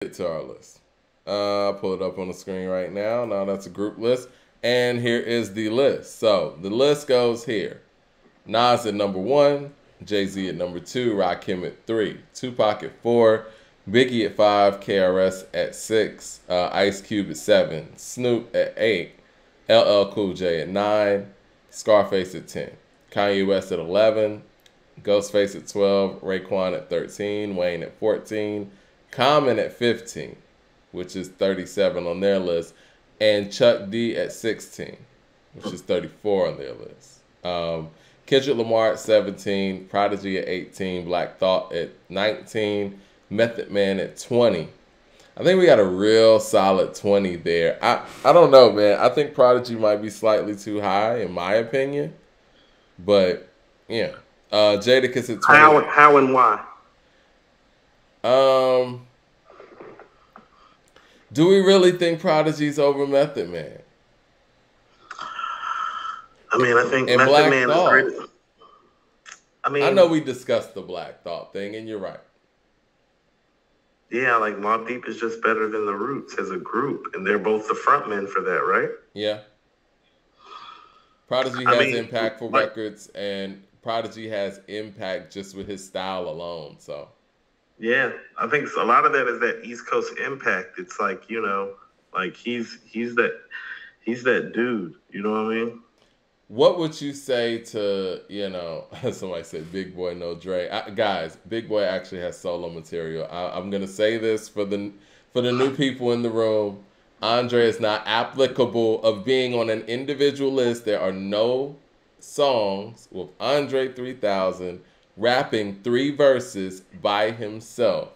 To our list. I'll pull it up on the screen right now. Now that's a group list. And here is the list. So the list goes here. Nas at number 1, Jay-Z at number 2, Rakim at 3, Tupac at 4, Biggie at 5, KRS at 6, Ice Cube at 7, Snoop at 8, LL Cool J at 9, Scarface at 10, Kanye West at 11, Ghostface at 12, Raekwon at 13, Wayne at 14, Common at 15, which is 37 on their list, and Chuck D at 16, which is 34 on their list. Kendrick Lamar at 17, Prodigy at 18, Black Thought at 19, Method Man at 20. I think we got a real solid 20 there. I don't know, man. I think Prodigy might be slightly too high, in my opinion. But, yeah. Jadakiss at 20. How and why? Do we really think Prodigy's over Method Man? I mean, I think and Method Black Man Thought. is great. I know we discussed the Black Thought thing, and you're right. Yeah, like Mobb Deep is just better than the Roots as a group, and they're both the frontmen for that, right? Yeah. Prodigy has impactful records, and Prodigy has impact just with his style alone. So. Yeah, I think a lot of that is that East Coast impact. It's like, like he's that dude. You know what I mean? What would you say to, somebody said Big Boy, no Dre. Guys, Big Boy actually has solo material. I'm going to say this for the new people in the room. Andre is not applicable of being on an individual list. There are no songs with Andre 3000 rapping 3 verses by himself,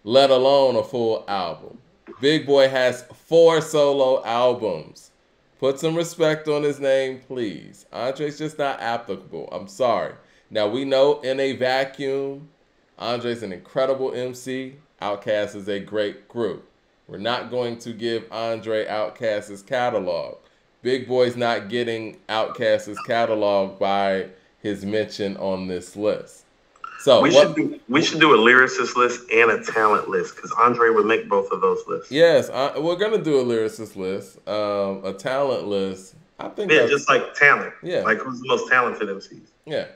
let alone a full album. Big Boy has 4 solo albums. Put some respect on his name, please. Andre's just not applicable. I'm sorry. Now, we know in a vacuum, Andre's an incredible MC. Outkast is a great group. We're not going to give Andre Outkast's catalog. Big Boy's not getting Outkast's catalog by his mention on this list. So we should do a lyricist list and a talent list, because Andre would make both of those lists. Yes, we're gonna do a lyricist list, a talent list. I think just like talent. Yeah, like who's the most talented MCs. Yeah.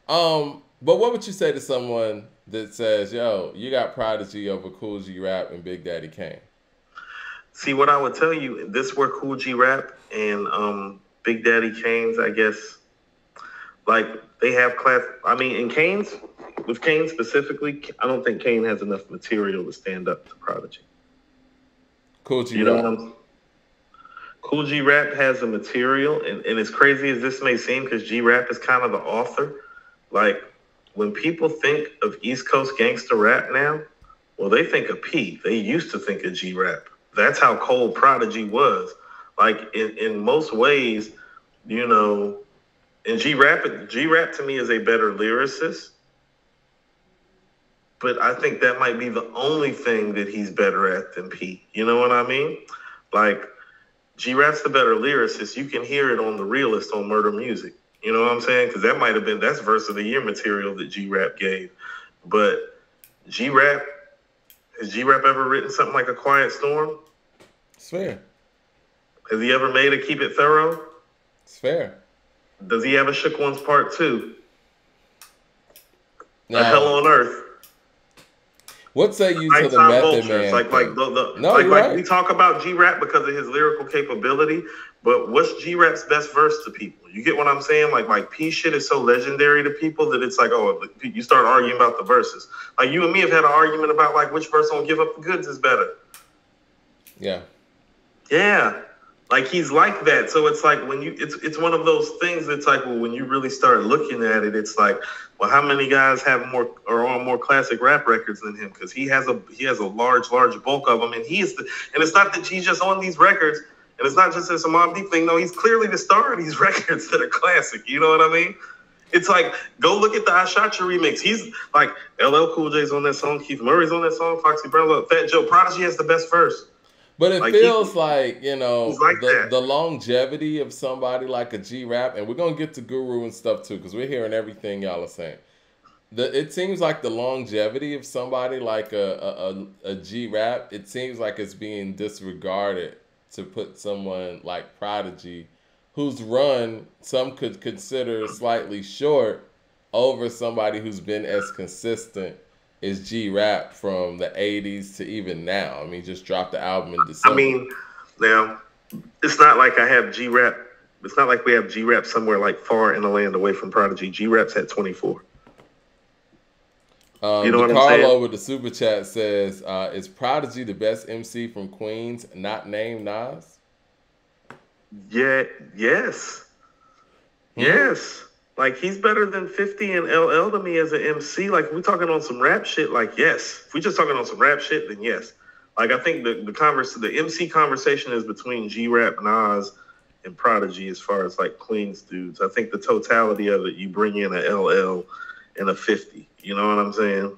But what would you say to someone that says, "Yo, you got Prodigy over Cool G Rap and Big Daddy Kane"? See, what I would tell you, this where Cool G Rap and Big Daddy Kane's, I guess, like they have class. I mean, in Kane's. With Kane specifically, I don't think Kane has enough material to stand up to Prodigy. Cool G Rap. Cool G Rap has the material, and as crazy as this may seem, because G Rap is kind of the author, like when people think of East Coast gangster rap now, well, they think of P. They used to think of G Rap. That's how cold Prodigy was. Like in most ways, and G Rap to me is a better lyricist. But I think that might be the only thing that he's better at than P. You know what I mean? Like, G-Rap's the better lyricist. You can hear it on The Realist on Murder Music. You know what I'm saying? Because that might have been, that's verse of the year material that G-Rap gave. But has G-Rap ever written something like A Quiet Storm? It's fair. Has he ever made a Keep It Thorough? It's fair. Does he have a Shook Ones Part 2? No. A Hell on Earth? What say you to the Method Man? Like we talk about G-Rap because of his lyrical capability, but what's G-Rap's best verse to people? You get what I'm saying? Like P shit is so legendary to people that it's like, oh, you start arguing about the verses. Like you and me have had an argument about like which verse on Give Up the Goods is better. Yeah. Yeah. Like he's like that. So it's like when it's one of those things that's like, well, when you really start looking at it, it's like, well, how many guys have more or on more classic rap records than him? Because he has a large bulk of them, and and it's not that he's just on these records, and it's not just this Mobb Deep thing. No, he's clearly the star of these records that are classic. You know what I mean? It's like, go look at the I Shot You remix. He's like LL Cool J's on that song, Keith Murray's on that song, Foxy Brown, Fat Joe, Prodigy has the best verse. But it feels like, the longevity of somebody like a G-Rap, and we're going to get to Guru and stuff too, because we're hearing everything y'all are saying. It seems like the longevity of somebody like a G rap, it seems like it's being disregarded to put someone like Prodigy, whose run some could consider slightly short, over somebody who's been as consistent as G rap from the '80s to even now. I mean, just dropped the album in I December. mean, now it's not like I have G Rap. It's not like we have G Rap somewhere like far in the land away from Prodigy. G Rap's at 24. You know what I'm saying? DeCarlo with the super chat says, "Is Prodigy the best MC from Queens, not named Nas?" Yeah. Yes. Hmm? Yes. Like he's better than 50 and LL to me as an MC. Like if we talking on some rap shit, like yes. If we just talking on some rap shit, then yes. Like I think the MC conversation is between G Rap, Nas, and Prodigy as far as like Queens dudes. I think the totality of it, you bring in a LL and a 50. You know what I'm saying?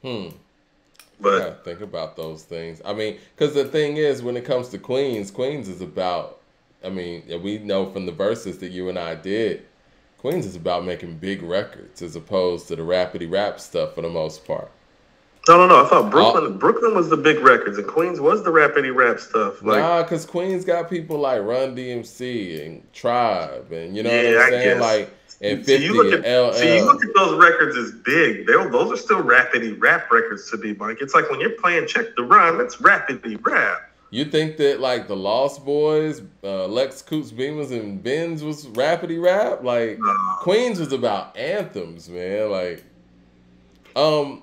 Hmm. I gotta But think about those things. I mean, because the thing is, when it comes to Queens, Queens is about. I mean, we know from the verses that you and I did, Queens is about making big records as opposed to the rapidy rap stuff for the most part. no. I thought All, Brooklyn was the big records and Queens was the rapidy rap stuff. Like, nah, because Queens got people like Run DMC and Tribe, and you know what I'm yeah, I saying, guess. like and So you look 50 at and so you look LL. at those records as big. Those are still rapidy rap records to me, Mike. It's like when you're playing Check the Rhyme, that's rapidy rap. You think that like the Lost Boys, Lex Coops, Beamers, and Benz was rapidy rap? Like No, Queens was about anthems, man. Like, um,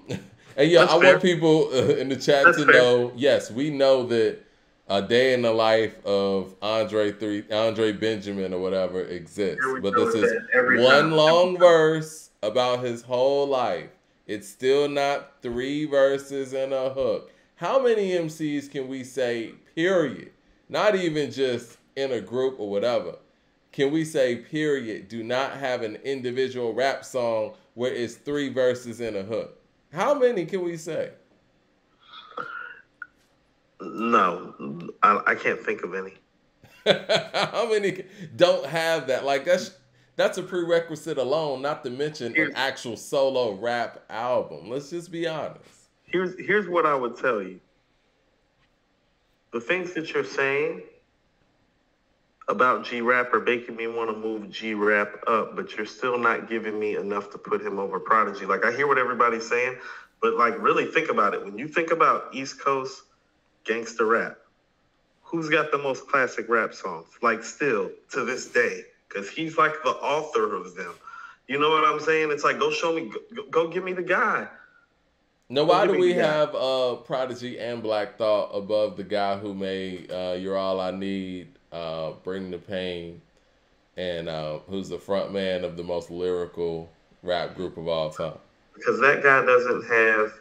and yeah, that's I want fair. people in the chat That's to fair. know. Yes, we know that a day in the life of Andre Benjamin or whatever Here exists, we but go this with is that every one time. long verse about his whole life. It's still not three verses and a hook. How many MCs can we say, period? Not even just in a group or whatever. Can we say, period, do not have an individual rap song where it's three verses and a hook? How many can we say? No, I can't think of any. How many don't have that? Like that's a prerequisite alone, not to mention an Here's actual solo rap album. Let's just be honest. here's what I would tell you. The things that you're saying about G Rap are making me want to move G Rap up, but you're still not giving me enough to put him over Prodigy. Like I hear what everybody's saying, but like really think about it. When you think about East Coast gangster rap, who's got the most classic rap songs? Like still to this day, because he's like the author of them. You know what I'm saying? It's like go show me, go give me the guy. Now, Go why give do me we the guy. have Prodigy and Black Thought above the guy who made "You're All I Need," "Bring the Pain," and who's the front man of the most lyrical rap group of all time? Because that guy doesn't have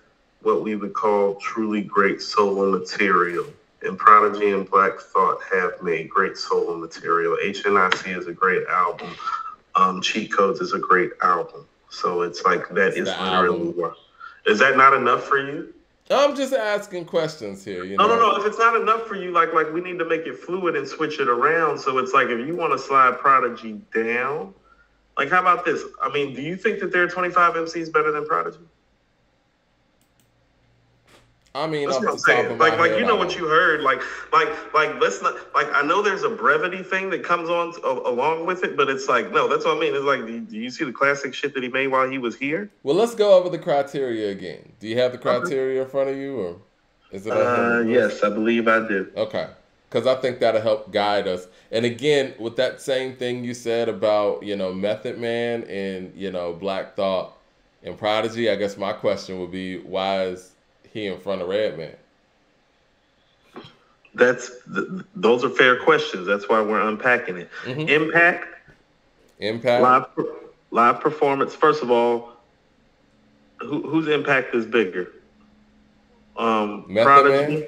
what we would call truly great solo material. And Prodigy and Black Thought have made great solo material. HNIC is a great album. Cheat Codes is a great album. So it's like that It's the is literally album. what. Is that not enough for you? I'm just asking questions here, you No. know. If it's not enough for you, like we need to make it fluid and switch it around. So it's like if you want to slide Prodigy down, like how about this? I mean, do you think that there are 25 MCs better than Prodigy? I mean, That's off what I'm the top saying. of my Like head, you I know what don't. you heard. Like let's not. Like I know there's a brevity thing that comes on along with it, but it's like no. That's what I mean. It's like, do you see the classic shit that he made while he was here? Well, let's go over the criteria again. Do you have the Okay. criteria in front of you, or is it on here on the list? Yes, I believe I do. Okay. Because I think that'll help guide us. And again, with that same thing you said about, Method Man and, Black Thought and Prodigy, I guess my question would be, why is he in front of Redman? Those are fair questions. That's why we're unpacking it. Mm-hmm. Impact Impact? live live performance. First of all, whose impact is bigger? Method Man? Prodigy,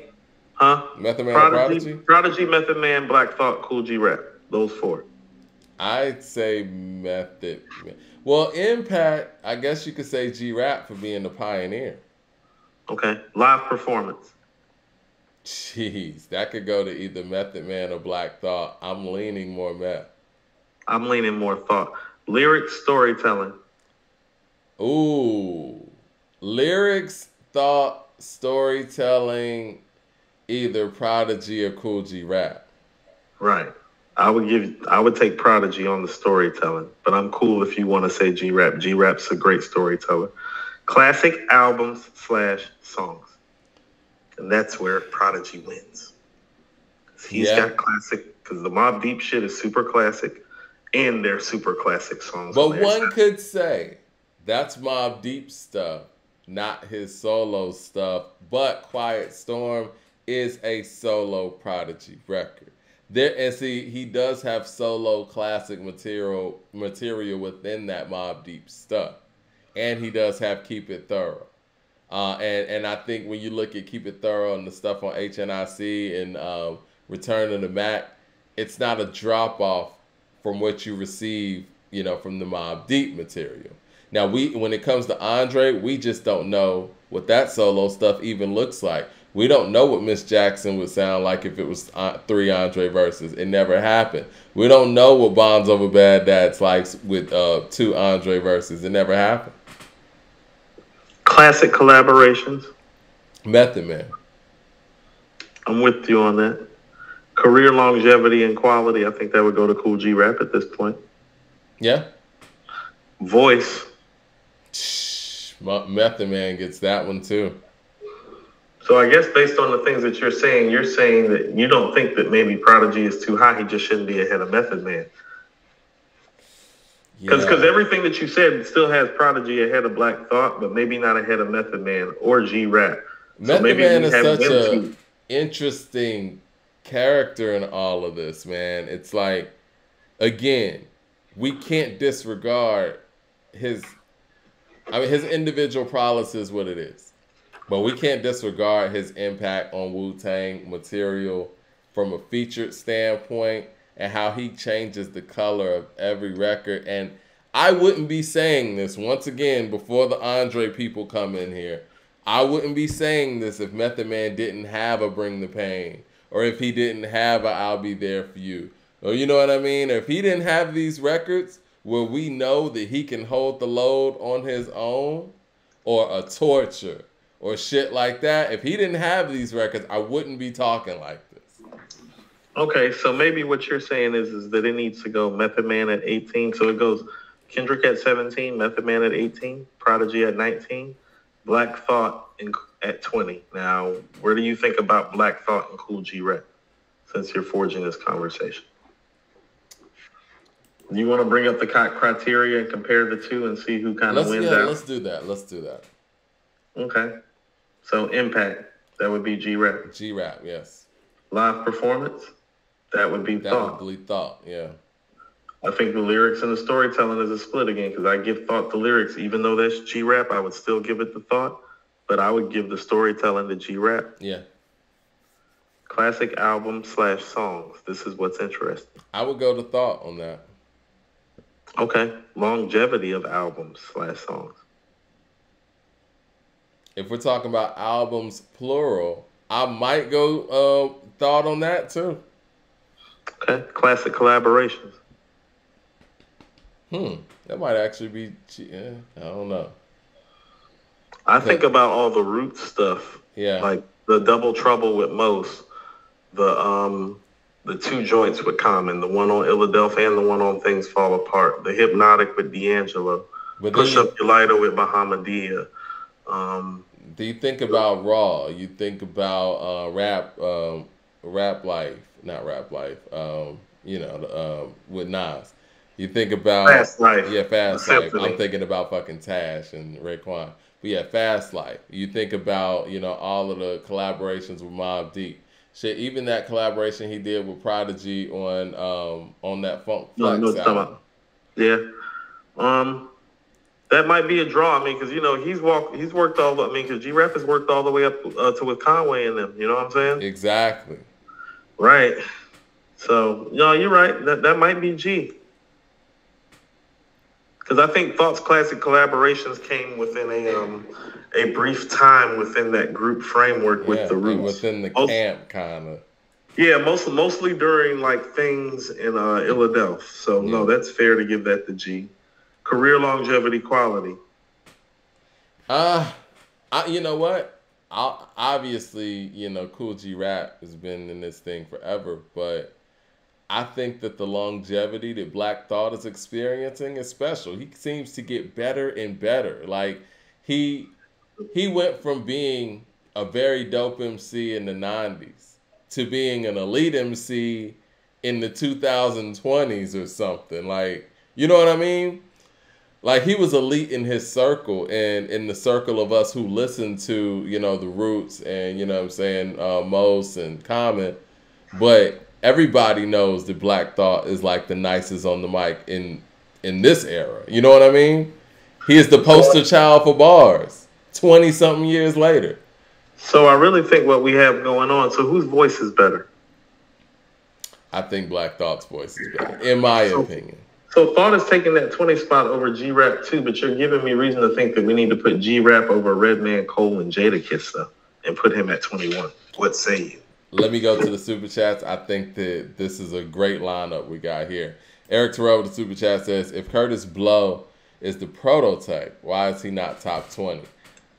huh? Method Man or Prodigy? Prodigy, Method Man, Black Thought, Cool G Rap. Those four. I'd say Method Man. Well, Impact, I guess you could say G-Rap for being the pioneer. Okay. Live performance. Jeez, that could go to either Method Man or Black Thought. I'm leaning more Meth. I'm leaning more thought. Lyric storytelling. Ooh. Lyrics, thought, storytelling, either Prodigy or Cool G Rap. Right. I would take Prodigy on the storytelling, but I'm cool if you want to say G Rap. G Rap's a great storyteller. Classic albums / songs. And that's where Prodigy wins. He's got classic, because the Mobb Deep shit is super classic, and they're super classic songs. But one could say that's Mobb Deep stuff, not his solo stuff. But Quiet Storm is a solo Prodigy record. There, and see, he does have solo classic material within that Mobb Deep stuff, and he does have Keep It Thorough. And I think when you look at Keep It Thorough and the stuff on HNIC and Return of the Mac, it's not a drop off from what you receive, from the Mobb Deep material. Now, when it comes to Andre, we just don't know what that solo stuff even looks like. We don't know what Miss Jackson would sound like if it was 3 Andre verses. It never happened. We don't know what Bombs Over Bad Dads likes with 2 Andre verses. It never happened. Classic collaborations. Method Man. I'm with you on that. Career longevity and quality, I think that would go to Cool G Rap at this point. Yeah. Voice. Method Man gets that one too. So I guess based on the things that you're saying that you don't think that maybe Prodigy is too high. He just shouldn't be ahead of Method Man. Because everything that you said still has Prodigy ahead of Black Thought, but maybe not ahead of Method Man or G Rap. Method Man is such an interesting character in all of this, man. It's like, again, we can't disregard his individual prowess is what it is. But we can't disregard his impact on Wu-Tang material from a featured standpoint and how he changes the color of every record. And I wouldn't be saying this, once again, before the Andre people come in here, I wouldn't be saying this if Method Man didn't have a Bring the Pain, or if he didn't have a I'll Be There For You. Or you know what I mean? If he didn't have these records where we know that he can hold the load on his own, or a Torture, or shit like that, if he didn't have these records, I wouldn't be talking like this. Okay, so maybe what you're saying is that it needs to go Method Man at 18. So it goes Kendrick at 17, Method Man at 18, Prodigy at 19, Black Thought at 20. Now, where do you think about Black Thought and Cool G Rap, since you're forging this conversation? Do you want to bring up the criteria and compare the two and see who kind of wins out? Let's do that. Okay. So impact, that would be G Rap. G Rap, yes. Live performance, that would be Thought. That would be Thought, yeah. I think the lyrics and the storytelling is a split again, because I give Thought the lyrics. Even though that's G Rap, I would still give it the Thought, but I would give the storytelling to G Rap. Yeah. Classic album / songs. This is what's interesting. I would go to Thought on that. Okay. Longevity of albums / songs. If we're talking about albums plural, I might go Thought on that too. Okay. Classic collaborations. That might actually be, I don't know. I think about all the Roots stuff. Yeah. Like the Double Trouble with Mos, the 2 joints with Common, the one on Philadelphia and the one on Things Fall Apart, the Hypnotic with D'Angelo, Push Up Your Lighter with Bahamadia. Do you think about Raw? You think about Rap Life, not Rap Life. With Nas. You think about Fast Life. Yeah, Fast Life. I'm thinking about fucking Tash and Raekwon. But yeah, Fast Life. You think about all of the collaborations with Mobb Deep. Shit, even that collaboration he did with Prodigy on that Funk Flex album. Yeah. That might be a draw. I mean, because he's worked all the. I mean, because G Rap has worked all the way up to with Conway and them. You know what I'm saying? Exactly. Right. So you're right. That might be G. Because I think Thought's classic collaborations came within a brief time within that group framework with the Roots. Within the camp, kind of. Yeah, mostly during like Things in Philadelphia. So no, that's fair to give that to G. Career longevity quality. Uh, you know what? Obviously, Cool G Rap has been in this thing forever, but I think that the longevity that Black Thought is experiencing is special. He seems to get better and better. Like he he went from being a very dope MC in the 90s to being an elite MC in the 2020s or something. Like, you know what I mean? Like he was elite in his circle and in the circle of us who listened to, the Roots and, what I'm saying, Mos and Common. But everybody knows that Black Thought is like the nicest on the mic in this era. You know what I mean? He is the poster child for bars 20 something years later. So I really think what we have going on. So whose voice is better? I think Black Thought's voice is better, in my opinion. So Thought is taking that 20 spot over G-Rap too, but you're giving me reason to think that we need to put G-Rap over Redman, Cole, and Jadakiss though, and put him at 21. What say you? Let me go to the Super Chats. I think that this is a great lineup we got here. Eric Terrell with the Super Chat says, if Curtis Blow is the prototype, why is he not top 20?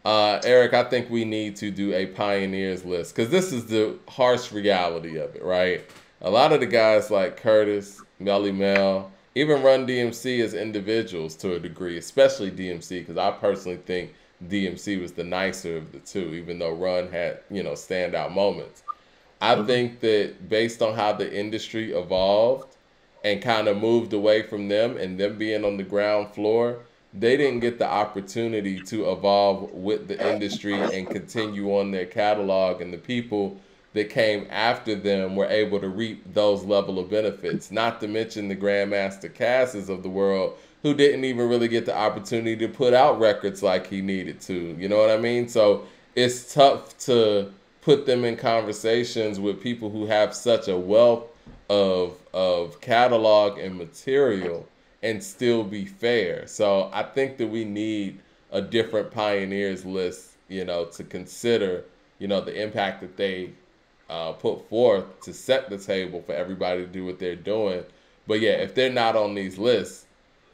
Eric, I think we need to do a Pioneers list because this is the harsh reality of it, right? A lot of the guys like Curtis, Melly Mel, even Run DMC as individuals to a degree, especially DMC, because I personally think DMC was the nicer of the two, even though Run had, standout moments. I think that based on how the industry evolved and kind of moved away from them and them being on the ground floor, they didn't get the opportunity to evolve with the industry and continue on their catalog, and the people that came after them were able to reap those level of benefits. Not to mention the Grandmaster Casses of the world who didn't even really get the opportunity to put out records like he needed to. You know what I mean? So it's tough to put them in conversations with people who have such a wealth of catalog and material and still be fair. So I think that we need a different Pioneers list, to consider, the impact that they put forth to set the table for everybody to do what they're doing. But yeah, if they're not on these lists,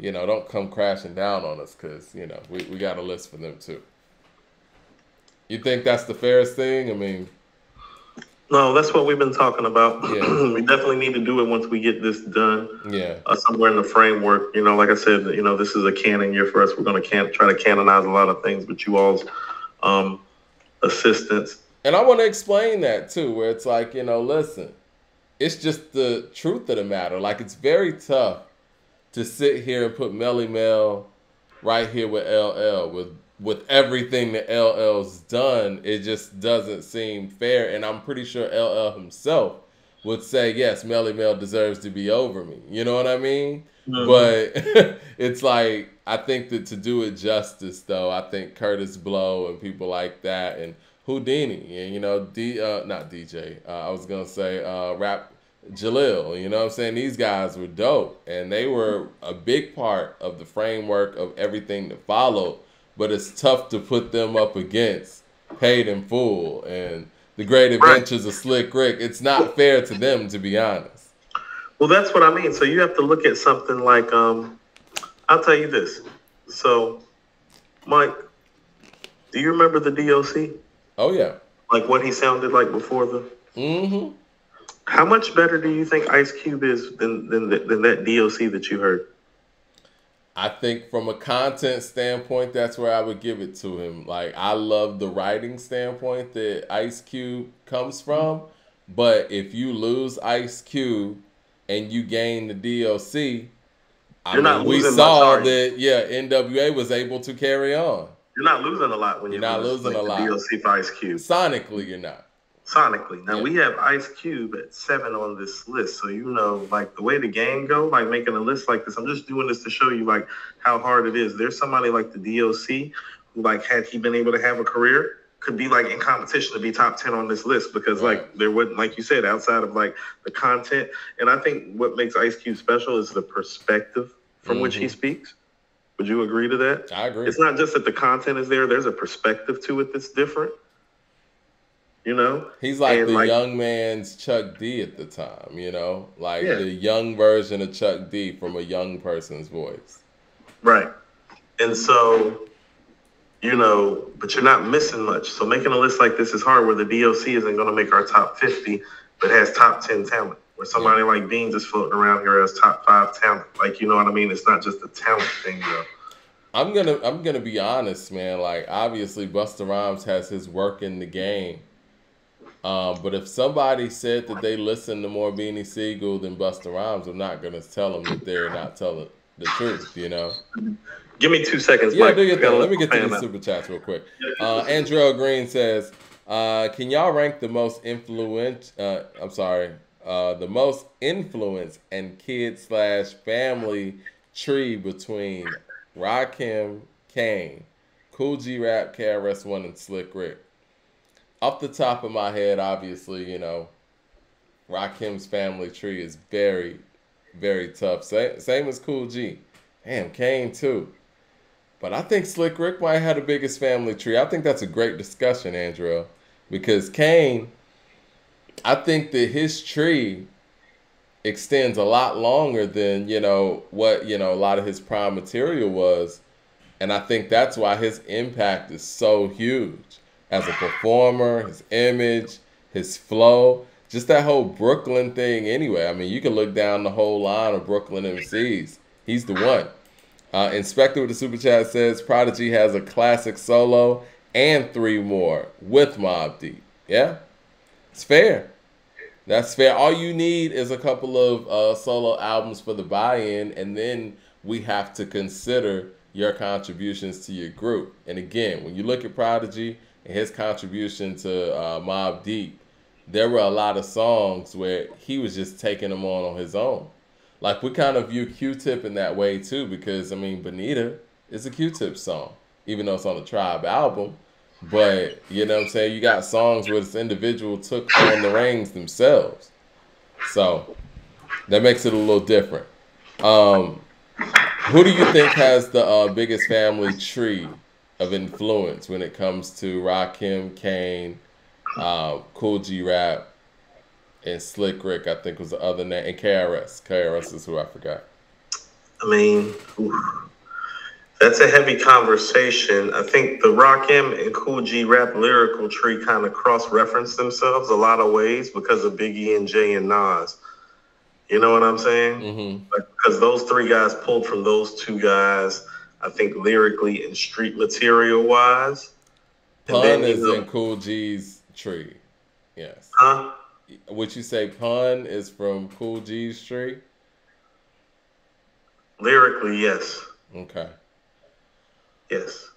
don't come crashing down on us because, we got a list for them too. You think that's the fairest thing? I mean, no, that's what we've been talking about. Yeah. We definitely need to do it once we get this done. Yeah. Somewhere in the framework. Like I said, this is a canon year for us. We're going to try to canonize a lot of things with you all's assistance. And I want to explain that too, where it's like, listen, it's just the truth of the matter. Like, it's very tough to sit here and put Melly Mel right here with LL with everything that LL's done. It just doesn't seem fair, and I'm pretty sure LL himself would say, yes, Melly Mel deserves to be over me. You know what I mean? Mm-hmm. But it's like, I think that to do it justice, though, I think Curtis Blow and people like that, and Houdini, and not DJ. I was gonna say Rap Jalil. You know what I'm saying? These guys were dope, and they were a big part of the framework of everything that followed. But it's tough to put them up against Paid in Full and The Great Adventures of Slick Rick. It's not fair to them, to be honest. Well, that's what I mean. So you have to look at something like, I'll tell you this. So, Mike, do you remember the DOC? Oh, yeah. Like what he sounded like before the... Mm-hmm. How much better do you think Ice Cube is than that DOC that you heard? I think from a content standpoint, that's where I would give it to him. Like, I love the writing standpoint that Ice Cube comes from, but if you lose Ice Cube and you gain the DOC, we saw that, NWA was able to carry on. You're not losing a lot when you're not losing a lot. DOC for Ice Cube. Sonically, you're not. Sonically. Now, we have Ice Cube at 7 on this list. So, like the way the game go, like making a list like this, I'm just doing this to show you like how hard it is. There's somebody like the DOC who, like, had he been able to have a career, could be like in competition to be top 10 on this list because like there wasn't, like you said, outside of like the content. And I think what makes Ice Cube special is the perspective from which he speaks. Would you agree to that? I agree. It's not just that the content is there. There's a perspective to it that's different. He's like the young man's Chuck D at the time, the young version of Chuck D from a young person's voice. Right. And so but you're not missing much. So making a list like this is hard where the DOC isn't going to make our top 50, but has top 10 talent. Where somebody like Beans is floating around here as top 5 talent. Like, you know what I mean? It's not just a talent thing, though. I'm gonna be honest, man. Like, obviously, Busta Rhymes has his work in the game. But if somebody said that they listen to more Beanie Siegel than Busta Rhymes, I'm not gonna tell them that they're not telling the truth. Give me 2 seconds, Yeah, Mike. do your I gotta thing. Let me let get my to fan the out. super chats real quick. Andrell Green says, "Can y'all rank the most the most influence and kid/family tree between Rakim, Kane, Cool G Rap, KRS One, and Slick Rick?" Off the top of my head, obviously, Rakim's family tree is very, very tough. Same as Cool G. Damn, Kane too. But I think Slick Rick might have the biggest family tree. I think that's a great discussion, Andrew, because Kane, I think that his tree extends a lot longer than, what, a lot of his prime material was. And I think that's why his impact is so huge as a performer, his image, his flow, just that whole Brooklyn thing anyway. I mean, you can look down the whole line of Brooklyn MCs. He's the one. Inspector with the super chat says Prodigy has a classic solo and 3 more with Mobb Deep. Yeah, it's fair. That's fair. All you need is a couple of solo albums for the buy-in, and then we have to consider your contributions to your group. And again, when you look at Prodigy and his contribution to Mobb Deep, there were a lot of songs where he was just taking them on his own. Like, we kind of view Q-Tip in that way too, because Bonita is a Q-Tip song, even though it's on the Tribe album. But, you know what I'm saying? You got songs where this individual took on the reins themselves. So, that makes it a little different. Who do you think has the biggest family tree of influence when it comes to Rakim, Kane, Cool G Rap, and Slick Rick, I think was the other name, and KRS. KRS is who I forgot. That's a heavy conversation. I think the Rakim and Cool G Rap lyrical tree kind of cross-reference themselves a lot of ways because of Biggie and Jay and Nas. You know what I'm saying? Mm-hmm. Because those 3 guys pulled from those 2 guys, I think lyrically and street material wise. Pun is in Cool G's tree. Yes. Huh? Would you say Pun is from Cool G's tree? Lyrically, yes. Okay. Yes.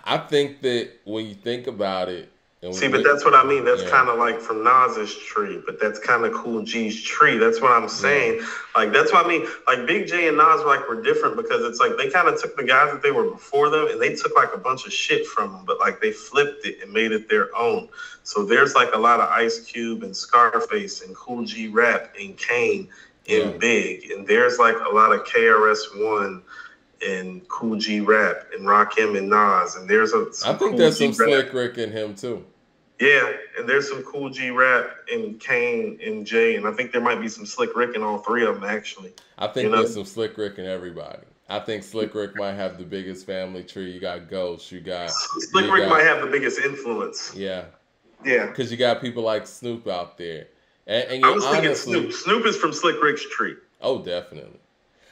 I think that when you think about it, but that's what I mean. That's kind of like from Nas's tree, but that's kind of Cool G's tree. That's what I'm saying. Yeah. Like, that's what I mean. Like, Big J and Nas were different because it's like they kind of took the guys that they were before them and they took like a bunch of shit from them, but like they flipped it and made it their own. So there's like a lot of Ice Cube and Scarface and Cool G Rap and Kane and Big, and there's like a lot of KRS-One and Cool G Rap and Rakim and Nas, and I think there's some Slick Rick in him too. Yeah, and there's some Cool G Rap and Kane and Jay, and I think there might be some Slick Rick in all 3 of them, actually. I think there's some Slick Rick in everybody. I think Slick Rick might have the biggest family tree. You got Ghost, Slick Rick might have the biggest influence. Yeah. Yeah. Because you got people like Snoop out there. And I was thinking Snoop. Snoop is from Slick Rick's tree. Oh, definitely.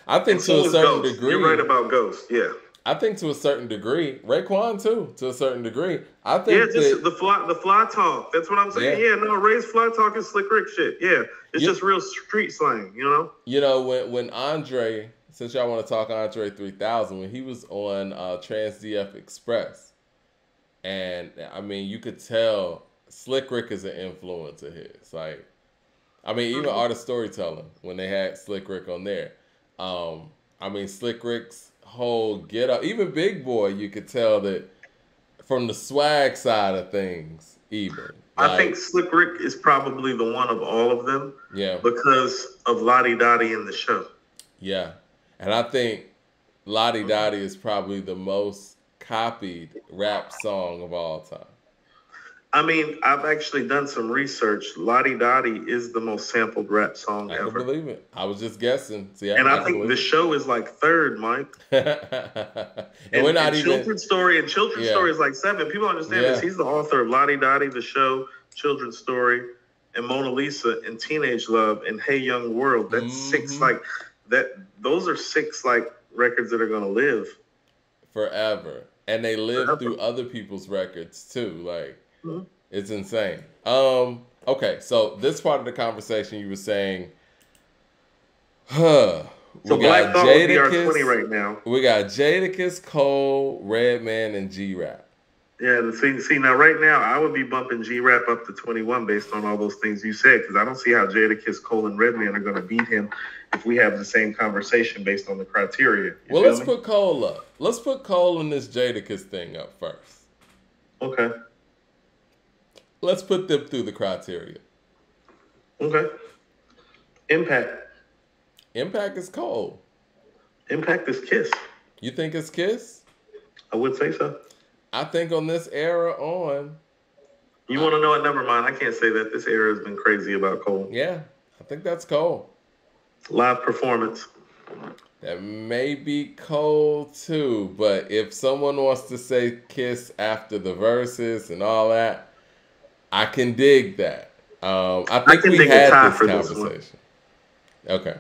I think to a certain degree. You're right about Ghost, yeah. I think to a certain degree, Raekwon too, to a certain degree. I think just the fly talk. That's what I'm saying. Yeah, no, Ray's fly talk is Slick Rick shit. Yeah, it's just real street slang, you know? You know, when Andre, since y'all want to talk Andre 3000, when he was on Trans DF Express, and you could tell Slick Rick is an influence of his. Like, even Art of Storytelling, when they had Slick Rick on there. Slick Rick's whole get up, even Big Boy, you could tell that from the swag side of things, even. I think Slick Rick is probably the one of all of them. Yeah. Because of Lottie Dottie in the show. Yeah. And I think Lottie Dottie is probably the most copied rap song of all time. I mean, I've actually done some research. Lottie Dottie is the most sampled rap song I can ever. believe it. I was just guessing. See, And I I can think the believe show is like third, Mike. it. And we're not even. Children's Yeah. Story is like seven. People don't understand this. Yeah. He's the author of Lottie Dottie, the show, Children's Story, and Mona Lisa, and Teenage Love, and Hey Young World. That's six Mm-hmm. like that. Those are six like records that are gonna live Forever. And they live forever. through other people's records too. Like, Mhm. it's insane. Okay, so this part of the conversation you were saying, huh. We So Black got Thought would be our 20 Jadakiss. right now. We got Jadakiss, Cole, Redman, and G Rap. Yeah, see now right now I would be bumping G Rap up to 21 based on all those things you said because I don't see how Jadakiss, Cole, and Redman are going to beat him if we have the same conversation based on the criteria. Well, let's put Cole up. Let's put Cole and this Jadakiss thing up first. Okay. Let's put them through the criteria. Okay. Impact. Impact is Cole. Impact is Kiss. You think it's Kiss? I would say so. I think on this era on. You want to know it? Never mind. I can't say that. This era has been crazy about Cole. Yeah, I think that's Cole. Live performance. That may be Cole too, but if someone wants to say Kiss after the verses and all that, I can dig that. I think we had this conversation. Okay.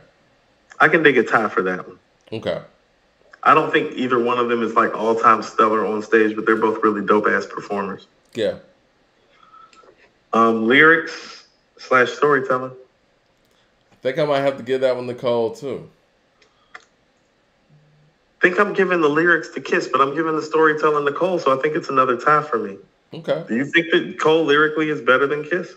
I can dig a tie for that one. Okay. I don't think either one of them is like all-time stellar on stage, but they're both really dope-ass performers. Yeah. Lyrics / storytelling. I think I might have to give that one to Cole too. I think I'm giving the lyrics to Kiss, but I'm giving the storytelling to Cole, so I think it's another tie for me. Okay. Do you think that Cole lyrically is better than Kiss?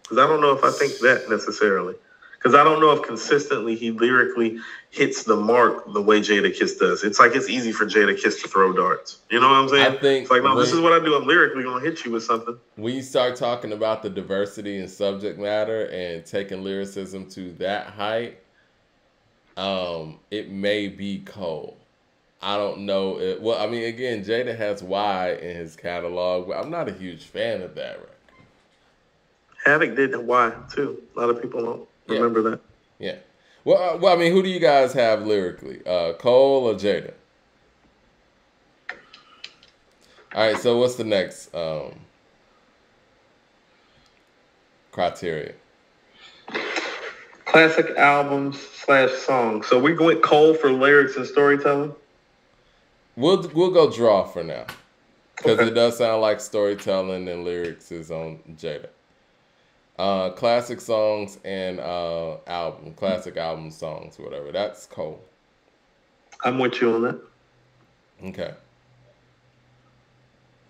Because I don't know if I think that necessarily. Because I don't know if consistently he lyrically hits the mark the way Jadakiss does. It's like it's easy for Jadakiss to throw darts. You know what I'm saying? I think it's like, no, this is what I do. I'm lyrically going to hit you with something. When you start talking about the diversity in subject matter and taking lyricism to that height, it may be Cole. I don't know. Well, I mean, again, Jada has Y in his catalog, but I'm not a huge fan of that record. Havoc did Y too. A lot of people don't remember that. Yeah. Well, I mean, who do you guys have lyrically? Cole or Jada? All right. So what's the next criteria? Classic albums / songs. So we went Cole for lyrics and storytelling. We'll go draw for now because it does sound like storytelling and lyrics is on Jada. Classic songs and classic album songs, whatever. That's Cole. I'm with you on that. Okay.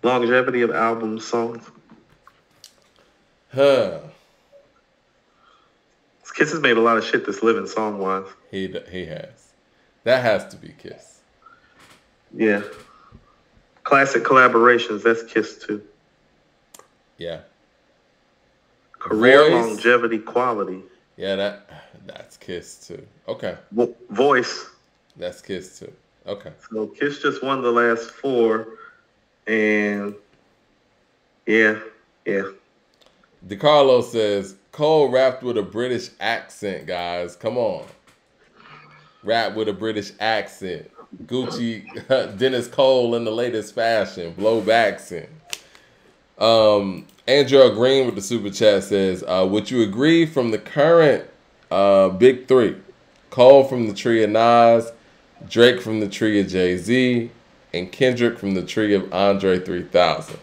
Longevity of album songs. Huh. Kiss has made a lot of shit that's living song wise. He has. That has to be Kiss. Yeah. Classic collaborations. That's Kiss too. Yeah. Career longevity quality. Yeah, that's Kiss too. Okay. Voice. That's Kiss too. Okay. So Kiss just won the last 4, and yeah. DeCarlo says Cole rapped with a British accent, guys. Come on. Rap with a British accent. Gucci, Dennis Cole in the latest fashion. Blow accent. Andrew Green with the super chat says, would you agree from the current big 3? Cole from the tree of Nas, Drake from the tree of Jay-Z, and Kendrick from the tree of Andre 3000.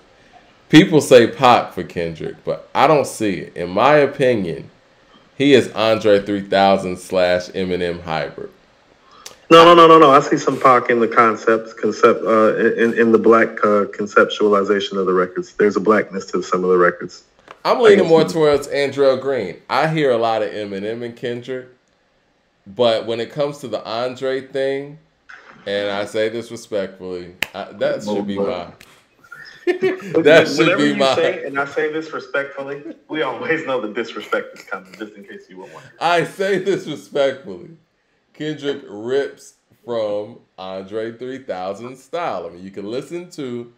People say Pac for Kendrick, but I don't see it. In my opinion, he is Andre 3000 / Eminem hybrid. No. I see some Pac in the in the black conceptualization of the records. There's a blackness to some of the records. I'm leaning more towards Andrew Green. I hear a lot of Eminem and Kendrick, but when it comes to the Andre thing, and I say this respectfully, that should be my. That should be my. Say, and I say this respectfully. We always know the disrespect is coming, just in case you were wondering. I say this respectfully. Kendrick rips from Andre 3000 style. I mean, you can listen to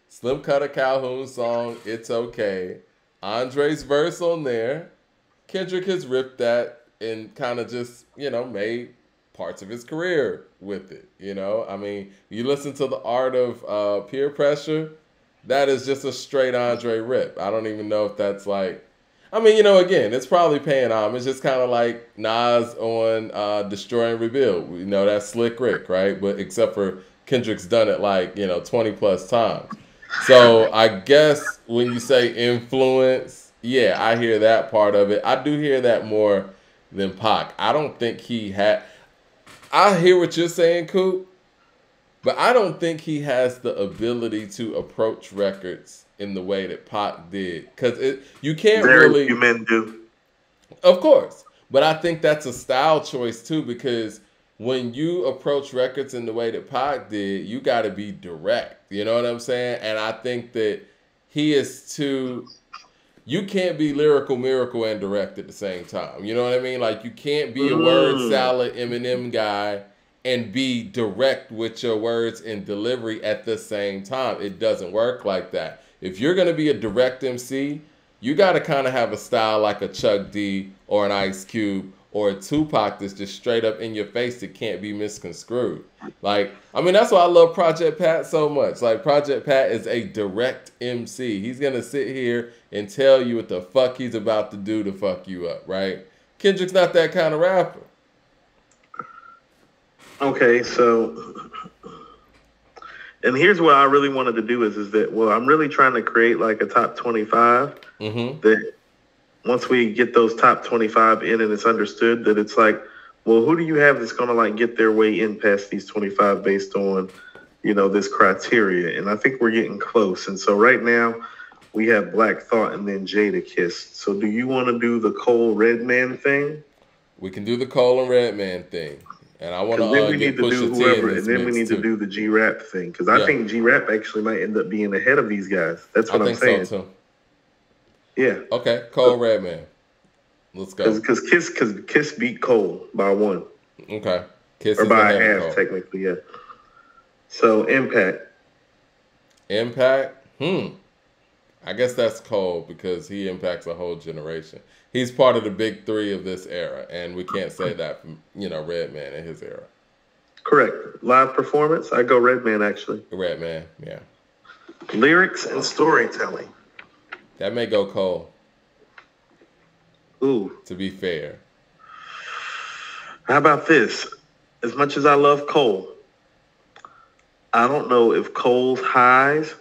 Slim Cutter Calhoun song, It's Okay. Andre's verse on there. Kendrick has ripped that and kind of just, made parts of his career with it. I mean, you listen to the art of peer pressure, that is just a straight Andre rip. I don't even know if that's like, I mean, again, it's probably paying homage. It's kind of like Nas on Destroy and Rebuild. That's Slick Rick, right? But except for Kendrick's done it like, 20 plus times. So I guess when you say influence, yeah, I hear that part of it. I do hear that more than Pac. I don't think he had. I hear what you're saying, Coop, but I don't think he has the ability to approach records in the way that Pac did. Because you can't Very really. few men do. Of course. But I think that's a style choice too, because when you approach records in the way that Pac did, you got to be direct. You know what I'm saying? And I think that he is too. You can't be lyrical miracle and direct at the same time. You know what I mean? Like you can't be a word salad Eminem guy and be direct with your words and delivery at the same time. It doesn't work like that. If you're gonna be a direct MC, you got to kind of have a style like a Chuck D or an Ice Cube or a Tupac that's just straight up in your face that can't be misconstrued. Like, I mean, that's why I love Project Pat so much. Like, Project Pat is a direct MC. He's going to sit here and tell you what the fuck he's about to do to fuck you up, right? Kendrick's not that kind of rapper. Okay, so, and here's what I really wanted to do is that, well, I'm really trying to create like a top 25 that once we get those top 25 in and it's understood that it's like, well, who do you have that's going to like get their way in past these 25 based on, this criteria? And I think we're getting close. And so right now we have Black Thought and then Jada Kiss. So do you want to do the Cole Redman thing? We can do the Cole and Redman thing. And I want to get Pusha T in this and then we need too. to do the G-Rap thing. Because I think G-Rap actually might end up being ahead of these guys. That's what I'm saying. So too. Yeah. Okay, Cole Redman. Let's go. Because Kiss beat Cole by 1. Okay. Kiss or is by ahead a of half, Cole. technically, yeah. So Impact? I guess that's Cole because he impacts a whole generation. He's part of the big 3 of this era, and we can't say that from, Redman in his era. Correct. Live performance, I go Redman, actually. Redman, yeah. Lyrics and storytelling. That may go Cole. Ooh. To be fair. How about this? As much as I love Cole, I don't know if Cole's highs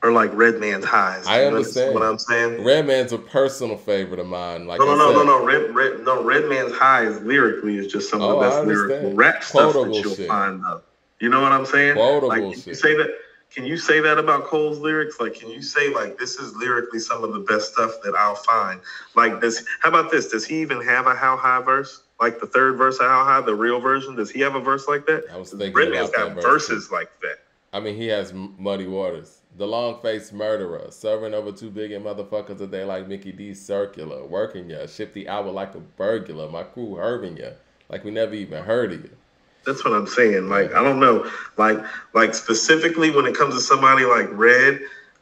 are like Redman's highs. I understand what I'm saying. Redman's a personal favorite of mine. Like no. Redman's highs lyrically is just some of the best lyrical rap stuff that you'll find up. You know what I'm saying? Quotable shit. You say that. Can you say that about Cole's lyrics? Like, can you say, like, this is lyrically some of the best stuff that I'll find? Like, how about this? Does he even have a How High verse? Like the third verse of How High, the real version? Does he have a verse like that? I was thinking Redman's got verses like that. I mean, he has Muddy Waters. The long-faced murderer, serving over 2 billion motherfuckers a day like Mickey D. Circular, working ya, ship the hour like a burglar, my crew hurting ya, like we never even heard of you. That's what I'm saying. Like, I don't know. Like specifically when it comes to somebody like Red,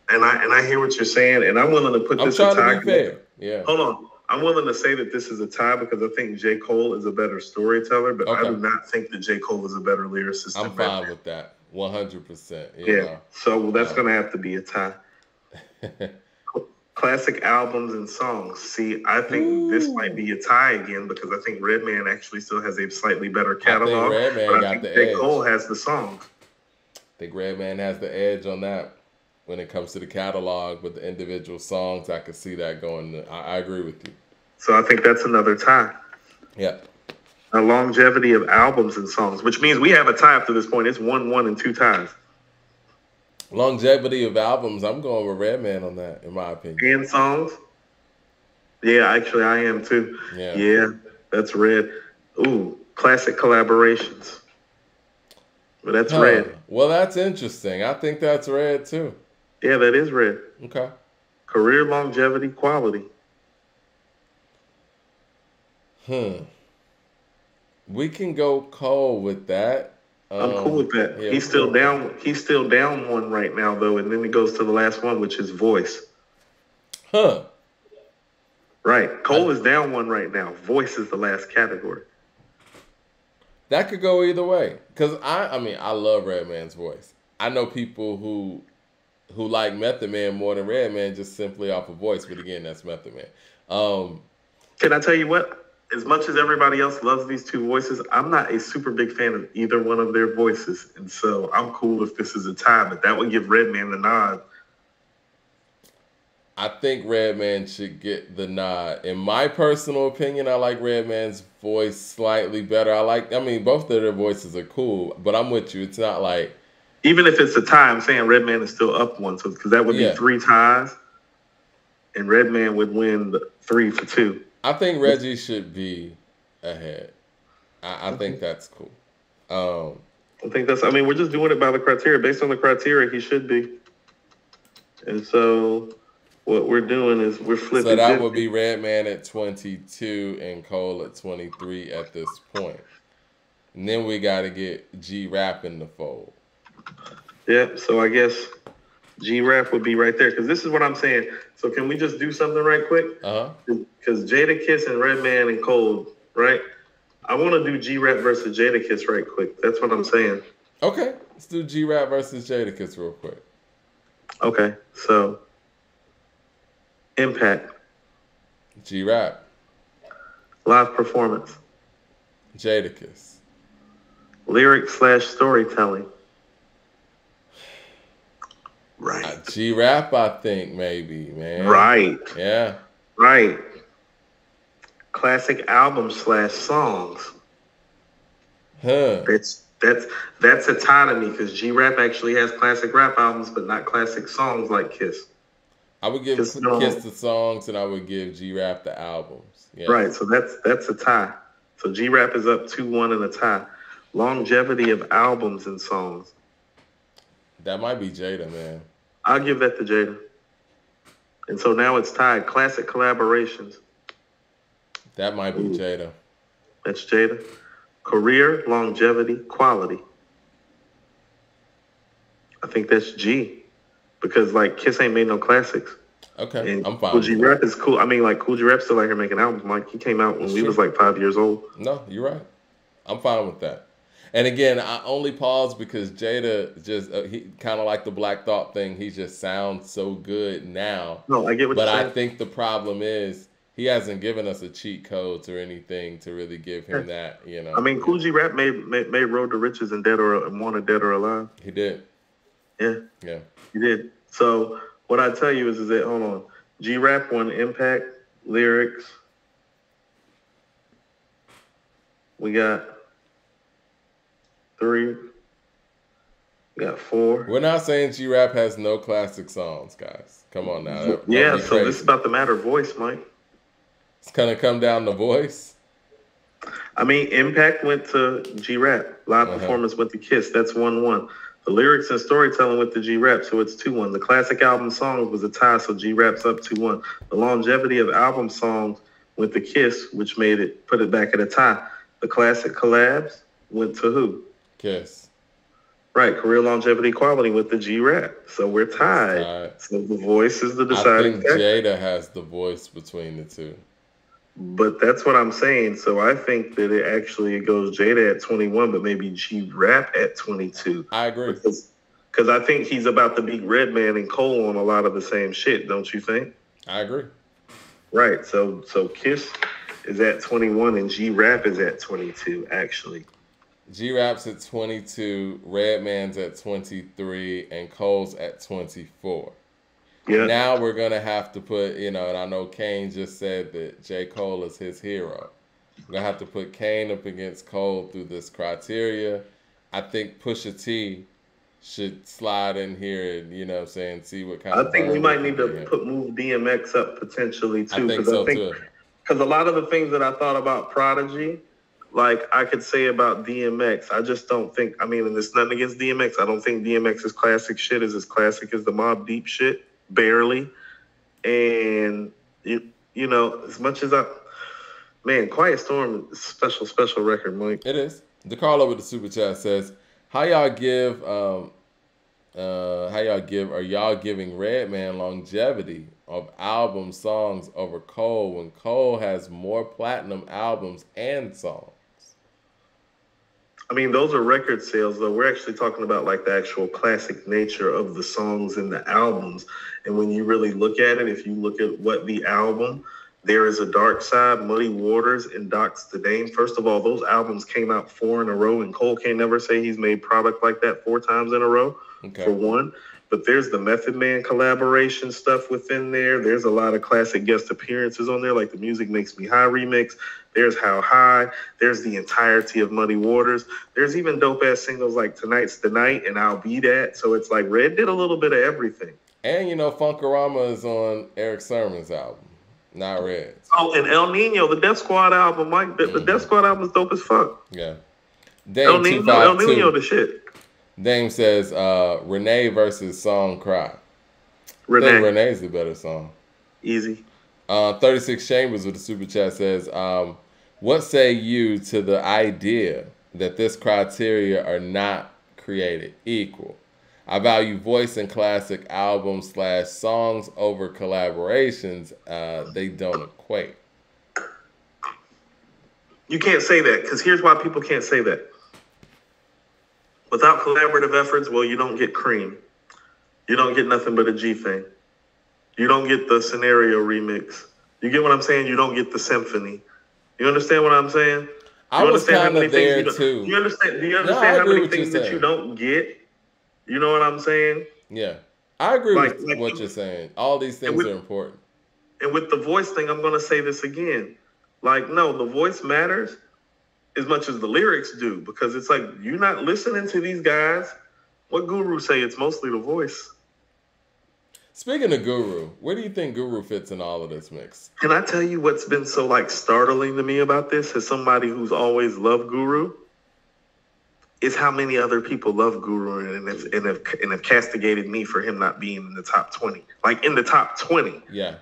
and I hear what you're saying, and I'm willing to put this a tie. I'm trying to be fair. Yeah. Hold on. I'm willing to say that this is a tie because I think J. Cole is a better storyteller, but I do not think that J. Cole is a better lyricist. I'm fine with that. 100%. Yeah. So that's going to have to be a tie. Classic albums and songs. See, I think this might be a tie again because I think Redman actually still has a slightly better catalog. I think Redman got the edge. J. Cole has the songs. I think Redman has the edge on that when it comes to the catalog with the individual songs. I could see that going. I agree with you. So I think that's another tie. Yeah. A longevity of albums and songs, which means we have a tie up to this point. It's 1-1 and 2 ties. Longevity of albums, I'm going with Redman on that, in my opinion. And songs? Yeah, actually, I am too. Yeah, that's Red. Ooh, classic collaborations. But that's Red. Well, that's interesting. I think that's Red too. Yeah, that is Red. Okay. Career longevity, quality. We can go Cole with that. I'm cool with that. Yeah, He's still down. He's still down one right now, though, and then it goes to the last one, which is voice. Huh. Right. Cole is down one right now. Voice is the last category. That could go either way. Cause I mean, I love Redman's voice. I know people who like Method Man more than Redman just simply off of voice, but again, that's Method Man. Can I tell you what? As much as everybody else loves these two voices, I'm not a super big fan of either one of their voices, and so I'm cool if this is a tie. But that would give Redman the nod. I think Redman should get the nod. In my personal opinion, I like Redman's voice slightly better. I mean, both of their voices are cool, but I'm with you. It's not like, Even if it's a tie, I'm saying Redman is still up one, so because that would be 3 ties, and Redman would win 3 for 2. I think Reggie should be ahead. I think that's cool. I think that's. I mean, we're just doing it by the criteria. Based on the criteria, he should be. And so, what we're doing is we're flipping. So that would be Redman at 22 and Cole at 23 at this point. And then we got to get G-Rap in the fold. Yeah. So I guess G-Rap would be right there because this is what I'm saying. So can we just do something right quick? Because Jadakiss and Redman and Cole, right? I want to do G-Rap versus Jadakiss right quick. That's what I'm saying. Okay. Let's do G-Rap versus Jadakiss real quick. Okay. So, Impact. G-Rap. Live performance. Jadakiss. Lyric/storytelling. Right. G-Rap, I think, maybe, man. Right. Yeah. Right. Classic album/songs. Huh. That's a tie to me because G-Rap actually has classic rap albums, but not classic songs like Kiss. I would give Kiss the songs, and I would give G-Rap the albums. Yes. Right. So that's a tie. So G-Rap is up 2-1 in a tie. Longevity of albums and songs. That might be Jada, man. I'll give that to Jada. And so now it's tied. Classic collaborations. That might be Jada. That's Jada. Career, longevity, quality. I think that's G. Because, like, Kiss ain't made no classics. Okay, and I'm fine. Cool G-Rap is cool. I mean, like, Cool G-Rap's still out here making albums, Mike. He came out when we was, like, 5 years old. No, you're right. I'm fine with that. And again, I only pause because Jada just, he kind of like the Black Thought thing. He just sounds so good now. No, I get what you're saying. But I think the problem is he hasn't given us a cheat codes or anything to really give him that, you know. I mean, Cool G-Rap made Road to Riches and Wanted Dead or Alive. He did. Yeah. Yeah. He did. So what I tell you is that, hold on, G-Rap won Impact, Lyrics. We got 3. We got 4. We're not saying G-Rap has no classic songs, guys. Come on now. Yeah, so this is about the matter of voice, Mike. It's going to come down to voice. I mean, Impact went to G-Rap. Live performance went to Kiss. That's 1-1. The lyrics and storytelling went to G-Rap, so it's 2-1. The classic album songs was a tie, so G-Rap's up 2-1. The longevity of album songs went to Kiss, which put it back at a tie. The classic collabs went to who? Kiss. Right. Career longevity quality with the G-Rap. So we're tied. So the voice is the deciding factor. I think Jada has the voice between the two. But that's what I'm saying. So I think that it actually goes Jada at 21, but maybe G-Rap at 22. I agree. Because I think he's about to beat Redman and Cole on a lot of the same shit, don't you think? I agree. Right. So Kiss is at 21 and G-Rap is at 22, actually. G-Rap's at 22, Redman's at 23, and Cole's at 24. Yeah. Now we're going to have to put, and I know Kane just said that J. Cole is his hero. We're going to have to put Kane up against Cole through this criteria. I think Pusha T should slide in here and, see what kind of... I think we might need to move DMX up potentially, too. I think so, too. Because a lot of the things that I thought about Prodigy, like I could say about DMX, I just don't think, and there's nothing against DMX. I don't think DMX's classic shit is as classic as the Mobb Deep shit. Barely. And, as much as Quiet Storm is a special record, Mike. It is. DeCarlo with the Super Chat says, How y'all give are y'all giving Redman longevity of album songs over Cole when Cole has more platinum albums and songs? I mean, those are record sales, though. We're actually talking about like the actual classic nature of the songs and the albums. And when you really look at it, if you look at what the album, There Is a Dark Side, Muddy Waters, and Doc's the Dame. First of all, those albums came out 4 in a row, and Cole can't never say he's made product like that 4 times in a row, for one. But there's the Method Man collaboration stuff within there. There's a lot of classic guest appearances on there, like the Music Makes Me High remix. There's How High. There's the entirety of Muddy Waters. There's even dope-ass singles like Tonight's the Night and I'll Be That. So it's like Red did a little bit of everything. And, you know, Funkorama is on Eric Sermon's album, not Red's. Oh, and El Nino, the Death Squad album, Mike. The Death Squad album is dope as fuck. Yeah. El Nino the shit. Dame says Renee versus Song Cry. Renee's the better song. Easy. 36 Chambers with the super chat says, what say you to the idea that this criteria are not created equal? I value voice and classic albums / songs over collaborations. They don't equate. You can't say that, because here's why people can't say that. Without collaborative efforts, well, you don't get Cream. You don't get Nothing But a G Thing. You don't get the Scenario remix. You get what I'm saying? You don't get the Symphony. You understand what I'm saying? I was kind of there too. Do you understand how many things that you don't get? You know what I'm saying? Yeah. I agree with what you're saying. All these things are important. And with the voice thing, I'm going to say this again. Like, no, the voice matters as much as the lyrics do, because it's like you're not listening to these guys. What Guru say? It's mostly the voice. Speaking of Guru, where do you think Guru fits in all of this mix? Can I tell you what's been so like startling to me about this as somebody who's always loved Guru? Is how many other people love Guru and have castigated me for him not being in the top 20. Like in the top 20. Yeah.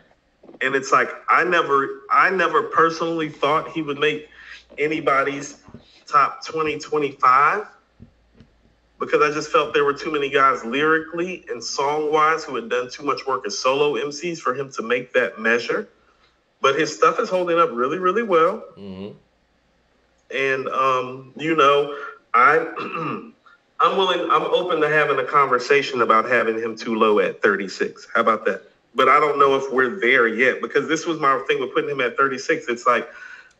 And it's like I never personally thought he would make anybody's top 20, 25, because I just felt there were too many guys lyrically and song-wise who had done too much work as solo MCs for him to make that measure. But his stuff is holding up really, really well. Mm-hmm. And, you know, I'm open to having a conversation about having him too low at 36. How about that? But I don't know if we're there yet, because this was my thing with putting him at 36. It's like,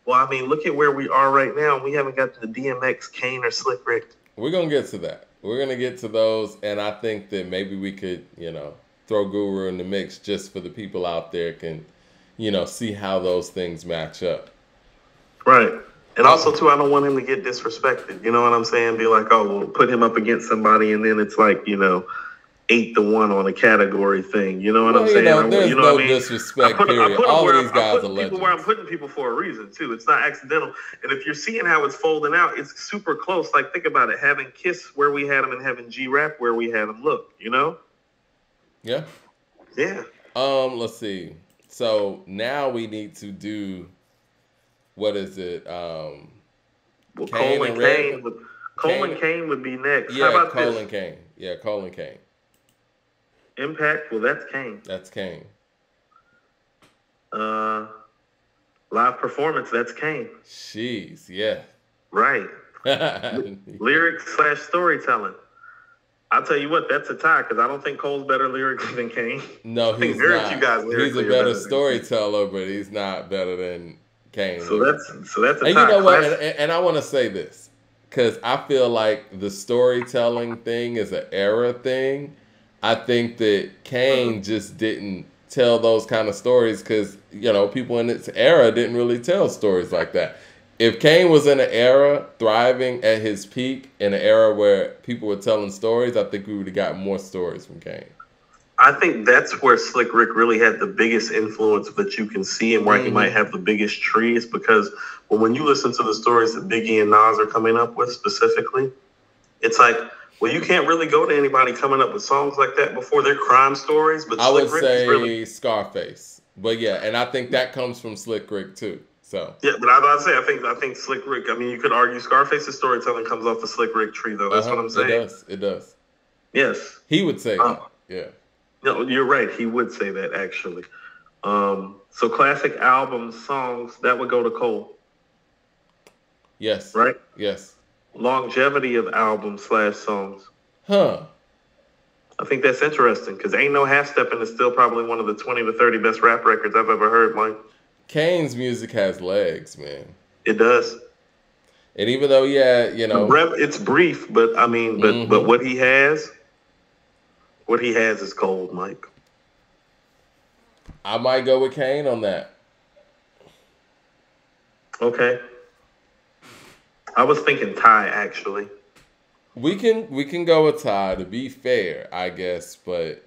well, I mean, look at where we are right now. We haven't got to the DMX, Kane, or Slick Rick. We're going to get to that. We're going to get to those, and I think that maybe we could, you know, throw Guru in the mix just for the people out there can, you know, see how those things match up. Right. And also, too, I don't want him to get disrespected. You know what I'm saying? Be like, oh, we'll put him up against somebody, and then it's like, you know, 8-1 on a category thing. You know what I'm saying? There's no disrespect, period. All of these guys are legends. Where I'm putting people for a reason, too. It's not accidental. And if you're seeing how it's folding out, it's super close. Like, think about it. Having Kiss where we had him and having G-Rap where we had him. Look, you know? Yeah. Yeah. Let's see. So now we need to do, what is it? Well, Cole and Kane would be next. Yeah, how about Cole and Kane. Yeah, Cole and Kane. Impact, well, that's Kane. That's Kane. Live performance, that's Kane. Jeez, yeah. Right. Lyrics / storytelling. I'll tell you what, that's a tie, because I don't think Cole's better lyrically than Kane. No, he's not. He's a better storyteller, but he's not better than Kane. So that's a tie. And you know what? And I want to say this, because I feel like the storytelling thing is an era thing. I think that Kane just didn't tell those kind of stories because, you know, people in its era didn't really tell stories like that. If Kane was in an era thriving at his peak, in an era where people were telling stories, I think we would have gotten more stories from Kane. I think that's where Slick Rick really had the biggest influence that you can see, and where he might have the biggest tree, is because when you listen to the stories that Biggie and Nas are coming up with specifically, it's like, well, you can't really go to anybody coming up with songs like that before. They're crime stories, but I would say Scarface. But yeah, and I think that comes from Slick Rick too. So yeah, but I was about to say, I think Slick Rick. I mean, you could argue Scarface's storytelling comes off the Slick Rick tree, though. That's what I'm it saying. does. It does. Yes. He would say that. Yeah. No, you're right. He would say that actually. So classic albums, songs that would go to Cole. Yes. Right. Yes. Longevity of albums / songs. Huh. I think that's interesting because Ain't No Half Steppin' is still probably one of the 20 to 30 best rap records I've ever heard, Mike. Kane's music has legs, man. It does. And even though, yeah, you know, it's brief, but I mean, but what he has is gold, Mike. I might go with Kane on that. Okay. I was thinking Ty actually. We can go with Ty to be fair, I guess, but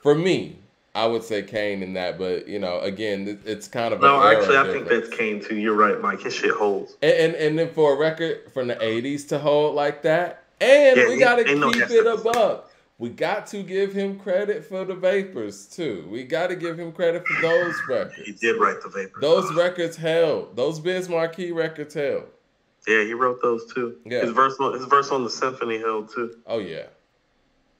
for me, I would say Kane in that. But you know, again, it's kind of I think that's Kane too. You're right, Mike. His shit holds. And then for a record from the '80s to hold like that, and we gotta keep it above. We got to give him credit for the Vapors too. We got to give him credit for those records. He did write the Vapors. Those records held. Those Biz Markie records held. Yeah, he wrote those too. Yeah. His verse on the Symphony held too. Oh yeah.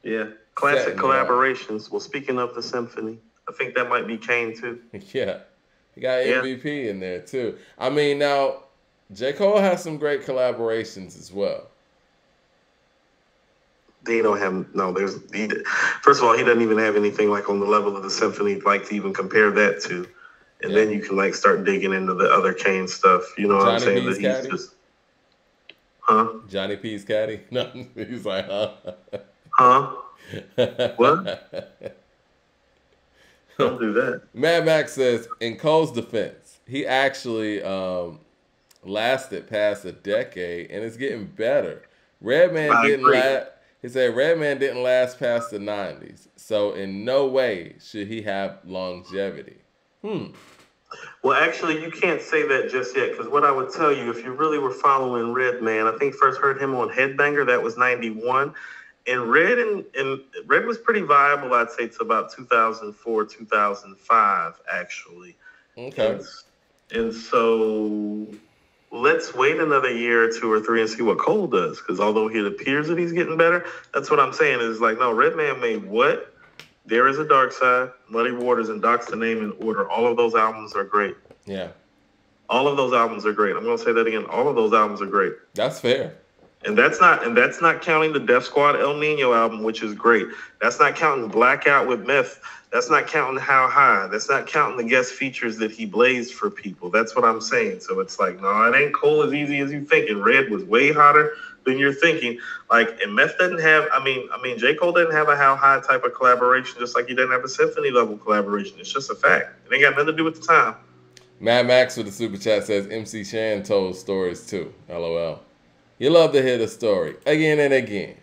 Yeah. Classic collaborations. Well, speaking of the Symphony, I think that might be Kane too. Yeah. He got MVP in there too. I mean, now J. Cole has some great collaborations as well. They don't have first of all, he doesn't even have anything like on the level of the Symphony like to even compare that to. And then you can like start digging into the other Kane stuff. You know what I'm saying? That he's just Johnny P's caddy? No, he's like, what? Don't do that. Mad Max says, in Cole's defense, he actually lasted past a decade and it's getting better. He said Redman didn't last past the 90s, so in no way should he have longevity. Well, actually, you can't say that just yet, because what I would tell you, if you really were following Redman, I think first heard him on Headbanger, that was 91, and Red was pretty viable, I'd say, to about 2004, 2005, actually. Okay. And so let's wait another year or two or three and see what Cole does, because although it appears that he's getting better, that's what I'm saying is like, no, Redman made what? There Is a Dark Side, Muddy Waters, and Doc's the Name in Order. All of those albums are great. Yeah. All of those albums are great. I'm going to say that again. All of those albums are great. That's fair. And that's not counting the Def Squad El Nino album, which is great. That's not counting Blackout with Meth. That's not counting How High. That's not counting the guest features that he blazed for people. That's what I'm saying. So it's like, no, it ain't Cole as easy as you think. And Red was way hotter than you're thinking. Like, and Meth doesn't have, I mean, J. Cole doesn't have a How High type of collaboration, just like he doesn't have a symphony level collaboration. It's just a fact. It ain't got nothing to do with the time. Mad Max with the super chat says MC Shan told stories too. LOL. You love to hear the story again and again.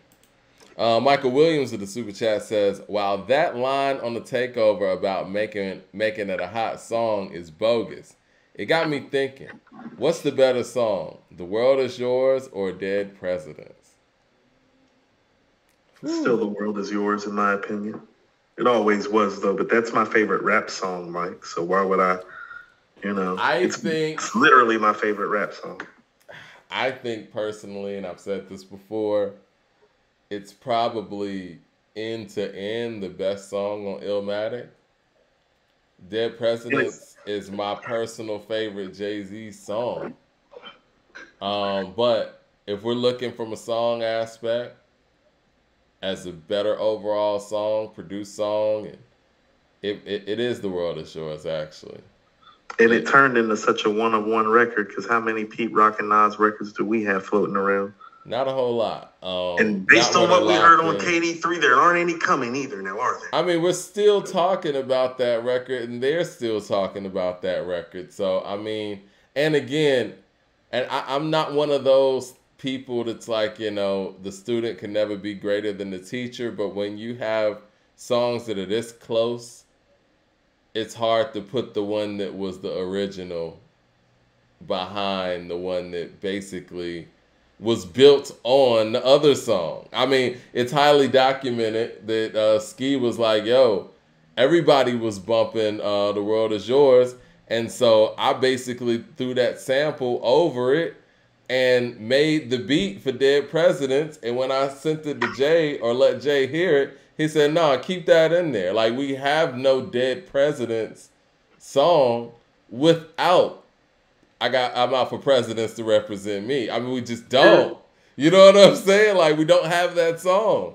Michael Williams with the super chat says, while that line on the takeover about making it a hot song is bogus, it got me thinking, what's the better song, The World Is Yours or Dead Presidents? Still The World Is Yours, in my opinion. It always was, though, but that's my favorite rap song, Mike. So why would I, it's literally my favorite rap song. I think personally, and I've said this before, it's probably end to end the best song on Illmatic. Dead Presidents is my personal favorite Jay-Z song. But if we're looking from a song aspect, as a better overall song, produced song, it is The World Is Yours, actually. And it turned into such a one-of-one record, because how many Pete Rock and Nas records do we have floating around? Not a whole lot. And based on what we heard on KD3, there aren't any coming either now, are there? I mean, we're still talking about that record, and they're still talking about that record. So, I mean, and again, and I'm not one of those people that's like, the student can never be greater than the teacher, but when you have songs that are this close, it's hard to put the one that was the original behind the one that basically was built on the other song. I mean, it's highly documented that Ski was like, yo, everybody was bumping The World Is Yours, And so I basically threw that sample over it and made the beat for Dead Presidents. And when I sent it to Jay or let Jay hear it, he said, "No, keep that in there. Like, we have no Dead Presidents song without I'm out for presidents to represent me." I mean, we just don't. You know what I'm saying? Like, we don't have that song.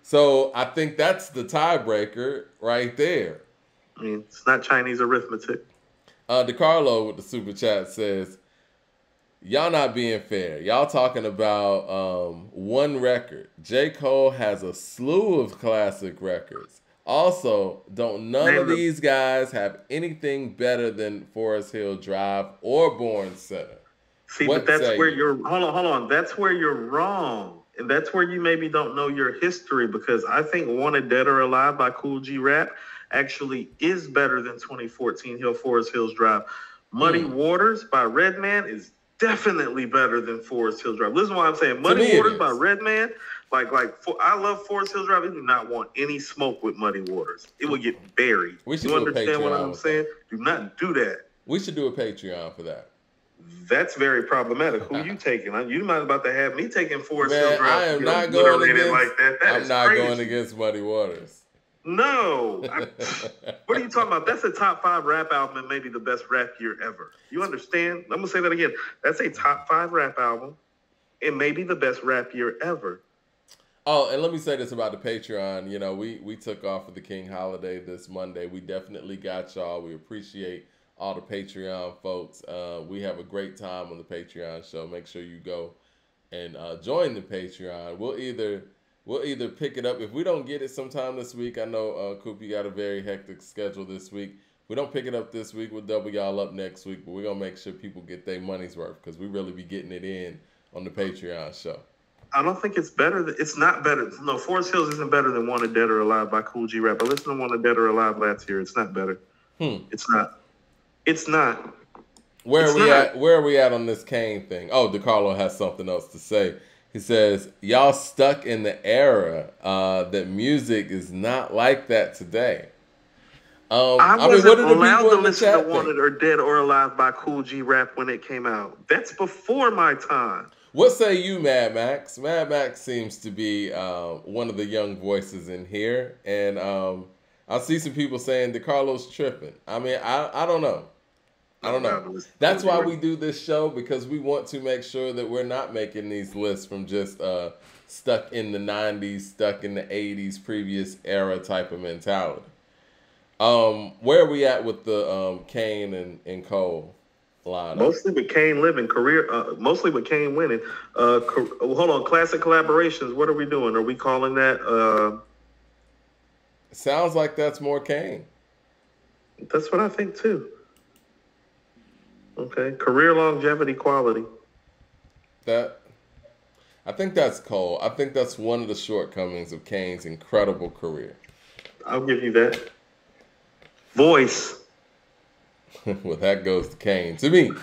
So I think that's the tiebreaker right there. I mean, it's not Chinese arithmetic. DeCarlo with the super chat says, "Y'all not being fair. Y'all talking about one record. J. Cole has a slew of classic records. Also, don't none of these guys have anything better than Forest Hill Drive or Born Center?" See, but that's where you're. Hold on. That's where you're wrong, and that's where you maybe don't know your history, because I think "Wanted Dead or Alive" by Cool G Rap actually is better than 2014 Forest Hills Drive. Muddy Waters by Redman is definitely better than Forest Hills Drive. Listen to what I'm saying. Muddy Waters by Redman, I love Forest Hills Drive. I do not want any smoke with Muddy Waters. It will get buried. You understand what I'm saying? Do not do that. We should do a Patreon for that. That's very problematic. Who you taking? You might about to have me taking Forest Hills Drive. I am not going against like that. I'm not going against Muddy Waters. No. What are you talking about? That's a top 5 rap album and maybe the best rap year ever. You understand? I'm going to say that again. That's a top 5 rap album and maybe the best rap year ever. Oh, and let me say this about the Patreon. You know, we took off for the King holiday this Monday. We definitely got y'all. We appreciate all the Patreon folks. We have a great time on the Patreon show. Make sure you go and join the Patreon. We'll either pick it up. If we don't get it sometime this week, I know, Coop, you got a very hectic schedule this week. If we don't pick it up this week, we'll double y'all up next week. But we're going to make sure people get their money's worth, because we really be getting it in on the Patreon show. I don't think it's better. It's not better. No, Forest Hills isn't better than Wanted Dead or Alive by Cool G Rap. I listened to Wanted Dead or Alive last year. It's not better. It's not. It's not. Where are we at on this Kane thing? Oh, DeCarlo has something else to say. He says, "Y'all stuck in the era that music is not like that today." I wasn't allowed to listen to Wanted or Dead or Alive by Cool G Rap when it came out. That's before my time. What say you, Mad Max? Mad Max seems to be one of the young voices in here. And I see some people saying DeCarlo's tripping. I mean, I don't know. I don't know. That's why we do this show, because we want to make sure that we're not making these lists from just stuck in the 90s, stuck in the 80s, previous era type of mentality. Where are we at with the Kane and Cole lineup? Mostly with Kane living, mostly with Kane winning. Hold on, classic collaborations. What are we doing? Are we calling that? Sounds like that's more Kane. That's what I think too. Okay, career longevity quality. I think that's Cole. I think that's one of the shortcomings of Kane's incredible career. I'll give you that. Voice. Well, that goes to Kane. To me.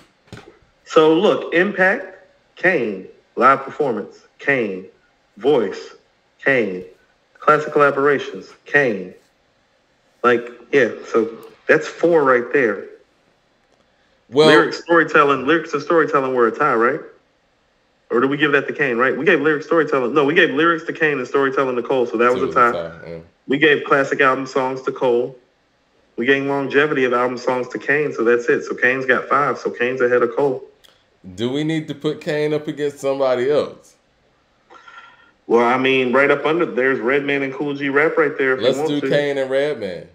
So look, impact, Kane. Live performance, Kane. Voice, Kane. Classic collaborations, Kane. So that's 4 right there. Well, lyrics and storytelling were a tie, right? Or did we give that to Kane, right? We gave lyrics, storytelling. No, we gave lyrics to Kane and storytelling to Cole, so that was a tie. Yeah. We gave classic album songs to Cole. We gave longevity of album songs to Kane, so that's it. So Kane's got 5, so Kane's ahead of Cole. Do we need to put Kane up against somebody else? Well, I mean, right up under, there's Redman and Cool G Rap right there. Let's do Kane and Redman.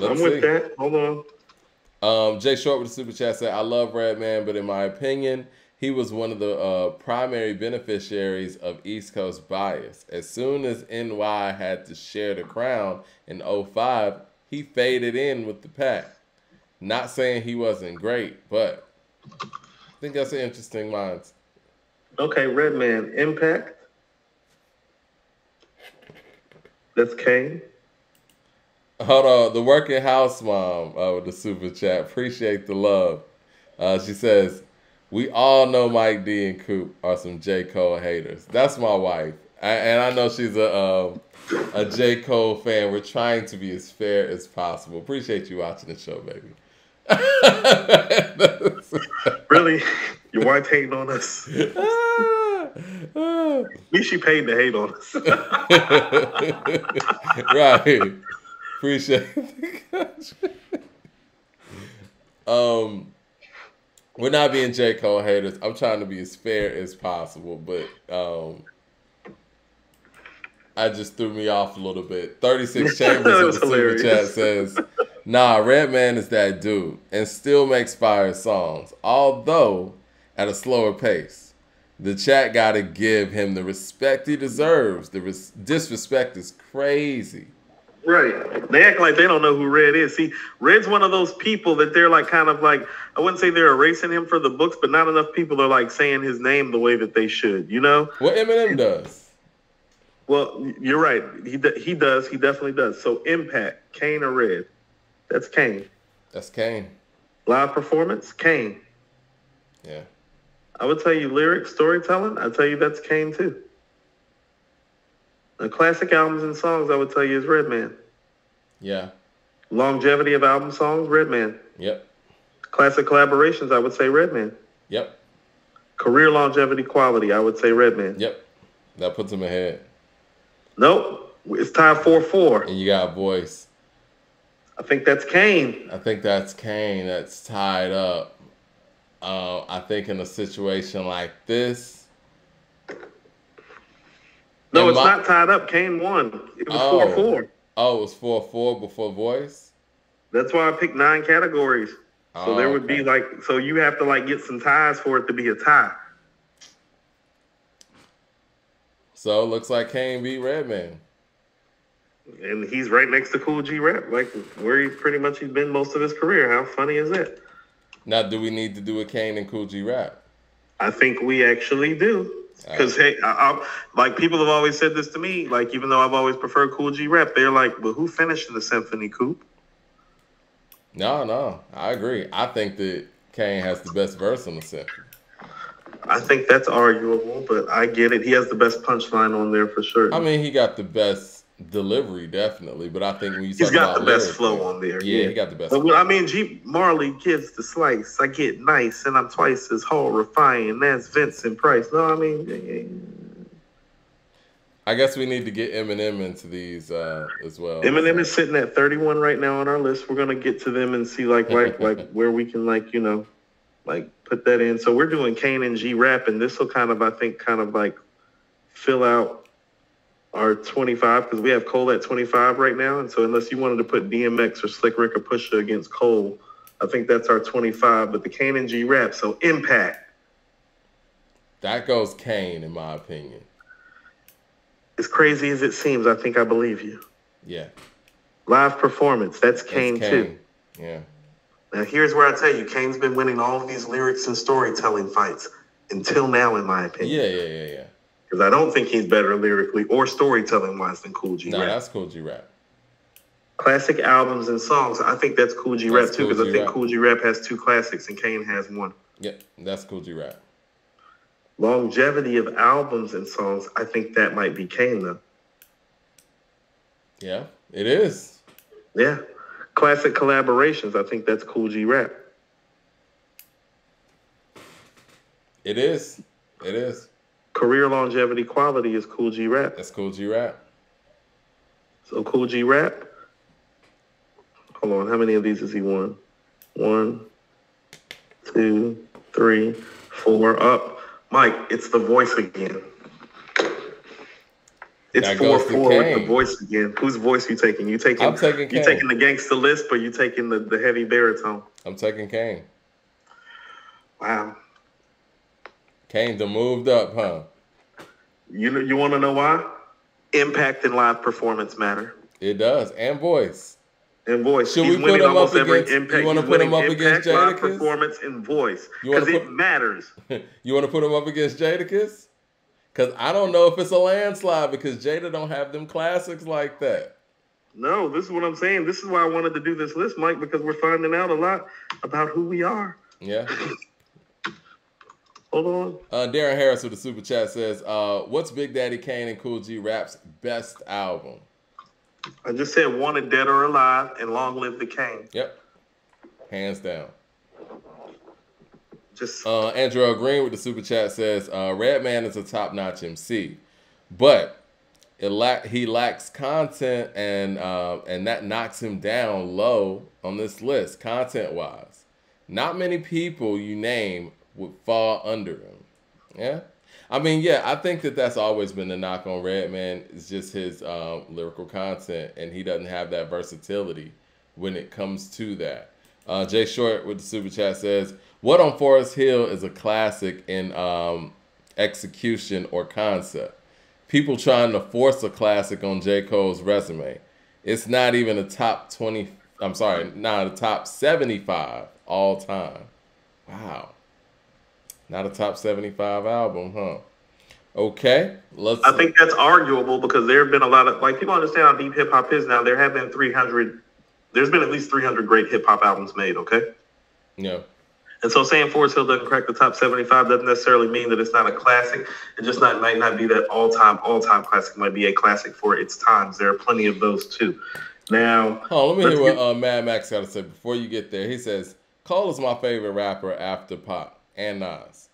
I'm with that. Hold on. Jay Short with the super chat said, "I love Redman, but in my opinion, he was one of the primary beneficiaries of East Coast bias. As soon as NY had to share the crown in 05, he faded in with the pack. Not saying he wasn't great, but I think that's an interesting mindset." Okay, Redman, impact. That's Kane. Hold on, the working house mom with the super chat. Appreciate the love. She says, "We all know Mike D and Coop are some J. Cole haters." That's my wife, and I know she's a J. Cole fan. We're trying to be as fair as possible. Appreciate you watching the show, baby. Really? Your wife hating on us? At least she paid to hate on us. Right. Appreciate it. We're not being J. Cole haters. I'm trying to be as fair as possible, but I just threw me off a little bit. 36 Chambers That in was the super chat hilarious. says, nah, Redman is that dude and still makes fire songs, although at a slower pace. The chat got to give him the respect he deserves. The disrespect is crazy. Right. They act like they don't know who Red is. See, Red's one of those people that they're like kind of like, I wouldn't say they're erasing him for the books, but not enough people are like saying his name the way that they should, you know? What Eminem does. Well, you're right. He does. He definitely does. So Impact, Kane or Red? That's Kane. That's Kane. Live performance, Kane. Yeah. I would tell you lyrics, storytelling, I'd tell you that's Kane too. The classic albums and songs, I would tell you, is Redman. Yeah. Longevity of album songs, Redman. Yep. Classic collaborations, I would say Redman. Yep. Career longevity quality, I would say Redman. Yep. That puts him ahead. Nope. It's tied 4-4. And you got voice. I think that's Kane. I think that's Kane. That's tied up. I think in a situation like this. No, it's not tied up. Kane won. It was 4-4. Oh, it was 4-4 before voice? That's why I picked 9 categories. So there would okay. be like, so you have to like get some ties for it to be a tie. So it looks like Kane beat Redman. And he's right next to Cool G Rap, like where he's been most of his career. How funny is that? Now, do we need to do a Kane and Cool G Rap? I think we actually do. Because, hey, like people have always said this to me, like even though I've always preferred Cool G Rap, they're like, well, who finished the symphony, Coop? No, I agree. I think that Kane has the best verse on the symphony. I think that's arguable, but I get it. He has the best punchline on there for sure. I mean, he got the best delivery, definitely, but I think when you talk he's got about the best lyrics, flow on there. Yeah, he got the best. But I mean, G Marley gives the slice. I get nice, and I'm twice as whole refined. That's Vincent Price. No, I mean, I guess we need to get Eminem into these as well. Eminem is sitting at 31 right now on our list. We're gonna get to them and see like where we can put that in. So we're doing Kane and G Rap, and this will kind of like fill out our 25 because we have Cole at 25 right now. And so unless you wanted to put DMX or Slick Rick or Pusha against Cole, I think that's our 25. But the Kane and G Rap, so Impact. That goes Kane, in my opinion. As crazy as it seems, I think I believe you. Yeah. Live performance, that's Kane too. Yeah. Now here's where I tell you, Kane's been winning all of these lyrics and storytelling fights until now, in my opinion. Yeah. Because I don't think he's better lyrically or storytelling wise than Cool G Rap. No, that's Cool G Rap. Classic albums and songs, I think that's Cool G Rap too, because I think Cool G Rap has 2 classics and Kane has 1. Yep, that's Cool G Rap. Longevity of albums and songs, I think that might be Kane though. Yeah, it is. Yeah. Classic collaborations, I think that's Cool G Rap. It is. Career longevity quality is Cool G Rap. That's Cool G Rap. So Cool G Rap. Hold on, how many of these has he won? 1, 2, 3, 4. Up. Mike, it's The Voice again. It's 4-4 with The Voice again. Whose voice you taking? I'm taking Kane. You taking the gangster lisp or you taking the heavy baritone? I'm taking Kane. Wow. Kane done moved up, huh? You want to know why? Impact and live performance matter. It does, and voice. And voice. Should we put him up against? You want to put him up against Jadakiss? Live performance and voice because it matters. You want to put him up against Jadakiss? Because I don't know if it's a landslide because Jada don't have them classics like that. No, this is what I'm saying. This is why I wanted to do this list, Mike, because we're finding out a lot about who we are. Yeah. Hold on. Darren Harris with the super chat says, what's Big Daddy Kane and Cool G Rap's best album? I just said Wanted Dead or Alive and Long Live the Kane. Yep. hands down. Just Andrew Green with the super chat says, Redman is a top-notch MC, but he lacks content, and that knocks him down low on this list, content-wise. Not many people you name would fall under him. Yeah? I mean, yeah, I think that's always been the knock on Redman. It's just his lyrical content, and he doesn't have that versatility when it comes to that. Jay Short with the super chat says, what on Forest Hill is a classic in execution or concept? People trying to force a classic on J. Cole's resume. It's not even a top 20, I'm sorry, not a top 75 all time. Wow. Not a top 75 album, huh? Okay, I think that's arguable because there have been a lot of, like, people understand how deep hip hop is now. There have been 300, there's been at least 300 great hip hop albums made, okay? Yeah. And so saying Forest Hill doesn't crack the top 75 doesn't necessarily mean that it's not a classic. It just might not be that all-time classic. It might be a classic for its times. There are plenty of those too. Now, let me hear what Mad Max got to say before you get there. He says, Cole is my favorite rapper after Pop and Nas.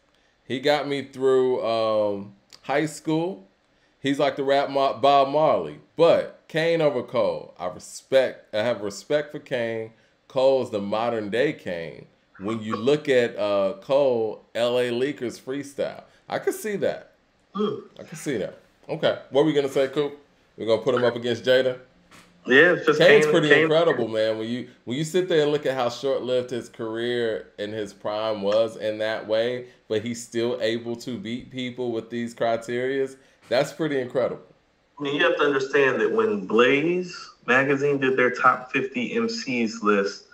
He got me through high school. He's like the rap Bob Marley. But Kane over Cole. I have respect for Kane. Cole is the modern day Kane. When you look at Cole, L.A. Leakers freestyle, I can see that. I can see that. Okay, what are we gonna say, Coop? We're gonna put him up against Jada. Yeah, it's just Kane's pretty incredible, man. When you sit there and look at how short-lived his career and his prime was in that way, but he's still able to beat people with these criterias, that's pretty incredible. I mean, you have to understand that when Blaze magazine did their top 50 MCs list,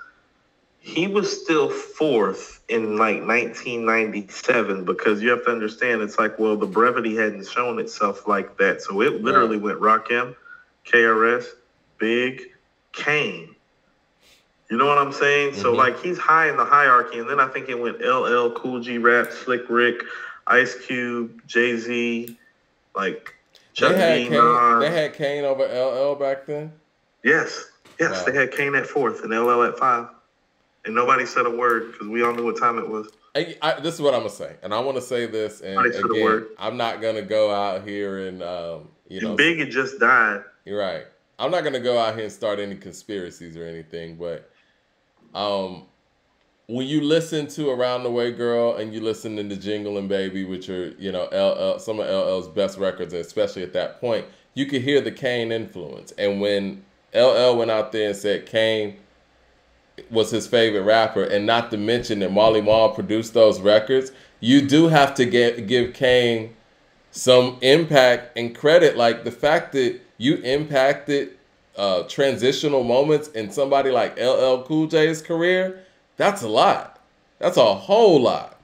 he was still fourth in like 1997 because you have to understand it's like, well, the brevity hadn't shown itself like that. So it literally went Rakim, KRS, Big, Kane. You know what I'm saying? Mm-hmm. So like he's high in the hierarchy. And then I think it went LL, Cool G Rap, Slick Rick, Ice Cube, Jay-Z, like Chuck D. They had Kane over LL back then? Yes. Wow. They had Kane at fourth and LL at 5. And nobody said a word because we all knew what time it was. This is what I'm going to say. And I want to say this. And again, I'm not going to go out here and, Big had just died. You're right. I'm not going to go out here and start any conspiracies or anything. But when you listen to Around the Way Girl and you listen to the Jingling Baby, which are, LL, some of LL's best records, and especially at that point, you could hear the Kane influence. And when LL went out there and said Kane was his favorite rapper, and not to mention that Marley Marl produced those records, you do have to give Kane some impact and credit. Like the fact that you impacted transitional moments in somebody like LL Cool J's career, that's a lot. That's a whole lot.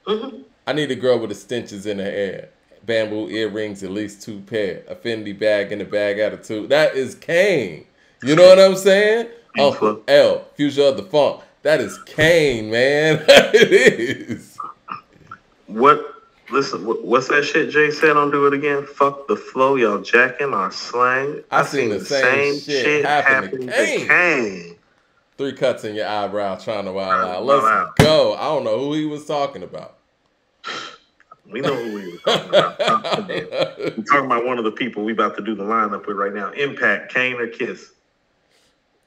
Mm-hmm. I need a girl with the stenches in her hair, bamboo earrings, at least 2 pair, a Fendi bag in the bag attitude. That is Kane. You know what I'm saying? Uncle L, Future of the Funk. That is Kane, man. It is. What's that shit Jay said on Do It Again? Fuck the flow, y'all jacking our slang. I seen the same shit happen to Kane. 3 cuts in your eyebrow trying to wild out. Let's go. I don't know who he was talking about. We know who he was talking about. We're talking about one of the people we about to do the lineup with right now. Impact, Kane or Kiss?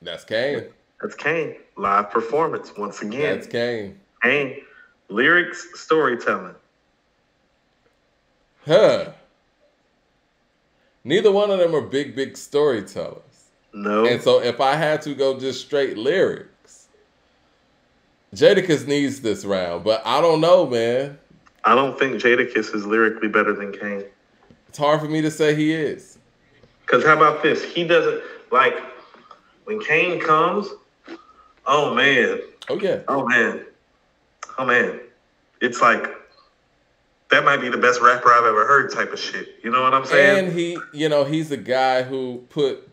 That's Kane. That's Kane. Live performance, once again. That's Kane. Kane. Lyrics, storytelling. Neither one of them are big storytellers. No. And so if I had to go just straight lyrics, Jadakiss needs this round. But I don't know, man. I don't think Jadakiss is lyrically better than Kane. It's hard for me to say he is. Because how about this? He doesn't, like, when Kane comes, oh, man. Oh, yeah. Oh, man. Oh, man. It's like, that might be the best rapper I've ever heard type of shit. You know what I'm saying? And he, he's a guy who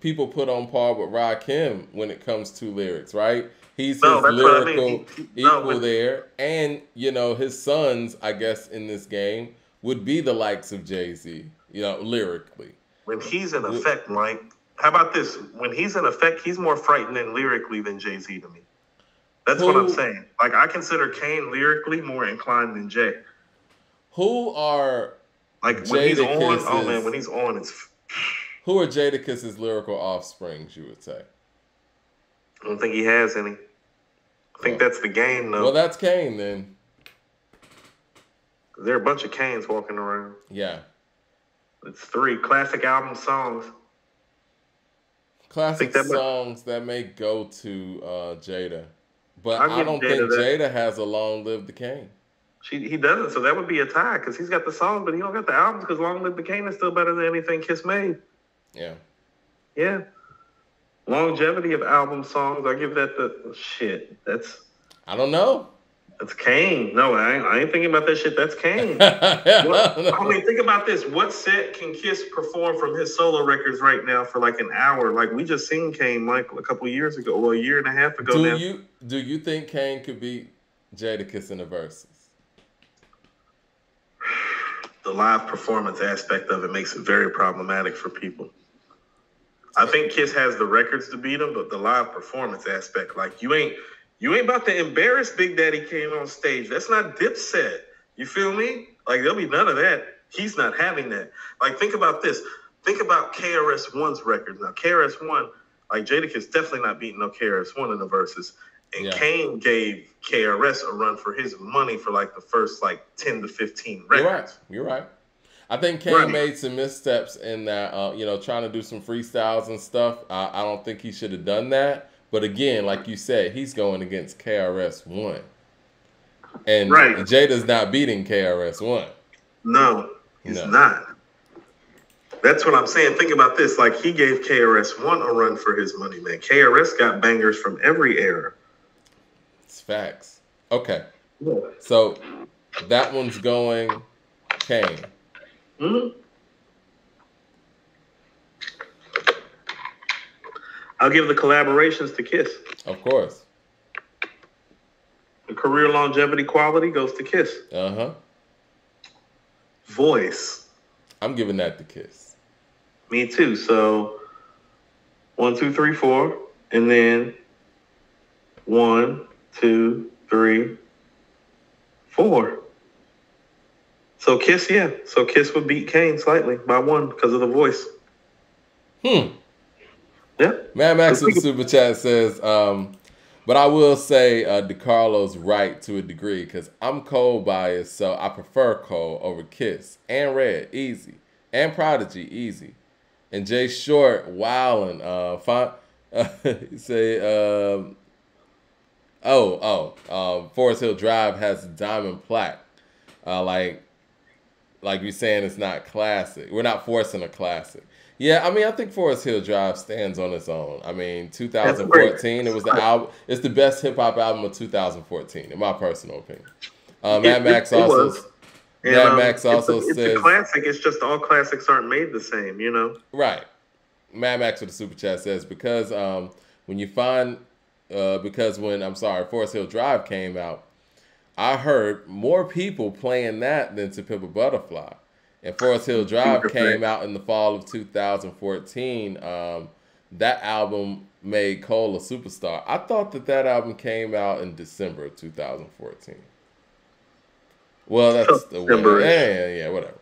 people put on par with Rakim when it comes to lyrics, right? He's his lyrical equal there. And, his sons, I guess, in this game would be the likes of Jay-Z, lyrically. When he's in effect, Mike, how about this? When he's in effect, he's more frightening lyrically than Jay-Z to me. That's what I'm saying. Like, I consider Kane lyrically more inclined than Jay. Who are like when he's on? Oh man, when he's on, it's. Who are Jadakiss' lyrical offsprings? You would say. I don't think he has any. I think that's the game, though. Well, that's Kane then. There are a bunch of Kanes walking around. Yeah. It's 3 classic album songs. Classic songs that may go to Jada. But I don't think Jada has a Long Live the Kane. He doesn't, so that would be a tie because he's got the songs, but he don't got the albums because Long Live the Kane is still better than anything Kiss made. Yeah. Yeah. Longevity of album songs, I give that the shit. That's. I don't know. That's Kane. No, I ain't thinking about that shit. That's Kane. I mean, think about this. What set can Kiss perform from his solo records right now for like an hour? Like, we just seen Kane like a couple years ago, or a year and a half ago now. Do you think Kane could beat Jadakiss in the verses? The live performance aspect of it makes it very problematic for people. I think Kiss has the records to beat him, but the live performance aspect, like, you ain't about to embarrass Big Daddy Kane on stage. That's not Dipset. You feel me? Like, there'll be none of that. He's not having that. Like, think about this. Think about KRS-One's records. Now, KRS-One, like, Jadakiss definitely not beating no KRS-One in the verses. And Kane gave KRS a run for his money for, like, the first, like, 10 to 15 records. You're right. I think Kane made some missteps in that, trying to do some freestyles and stuff. I don't think he should have done that. But again, like you said, he's going against KRS-One. And Jada's not beating KRS-One. No, he's not. That's what I'm saying. Think about this. Like, he gave KRS-One a run for his money, man. KRS got bangers from every era. It's facts. Okay. Yeah. So that one's going Kane. Mm-hmm. I'll give the collaborations to Kiss. Of course. The career longevity quality goes to Kiss. Uh-huh. Voice. I'm giving that to Kiss. Me too. So 1, 2, 3, 4. And then 1, 2, 3, 4. So Kiss, yeah. So Kiss would beat Kane slightly by 1 because of the voice. Yeah. Mad Max in the Super Chat says, but I will say DeCarlo's right to a degree because I'm Cole biased, so I prefer Cole over Kiss and Red, easy. And Prodigy, easy. And Jay Short, wildin'. Forest Hill Drive has a diamond plaque. Like you're saying, it's not classic. We're not forcing a classic. Yeah, I mean, I think Forest Hill Drive stands on its own. I mean, 2014, it was the album. It's the best hip hop album of 2014, in my personal opinion. Mad Max also says it's a classic. It's just all classics aren't made the same, you know. Right. Mad Max with the super chat says because when Forest Hill Drive came out, I heard more people playing that than To Pimp a Butterfly. And Forest Hill Drive came out in the fall of 2014. That album made Cole a superstar. I thought that album came out in December of 2014. Well, that's the way. Yeah, whatever.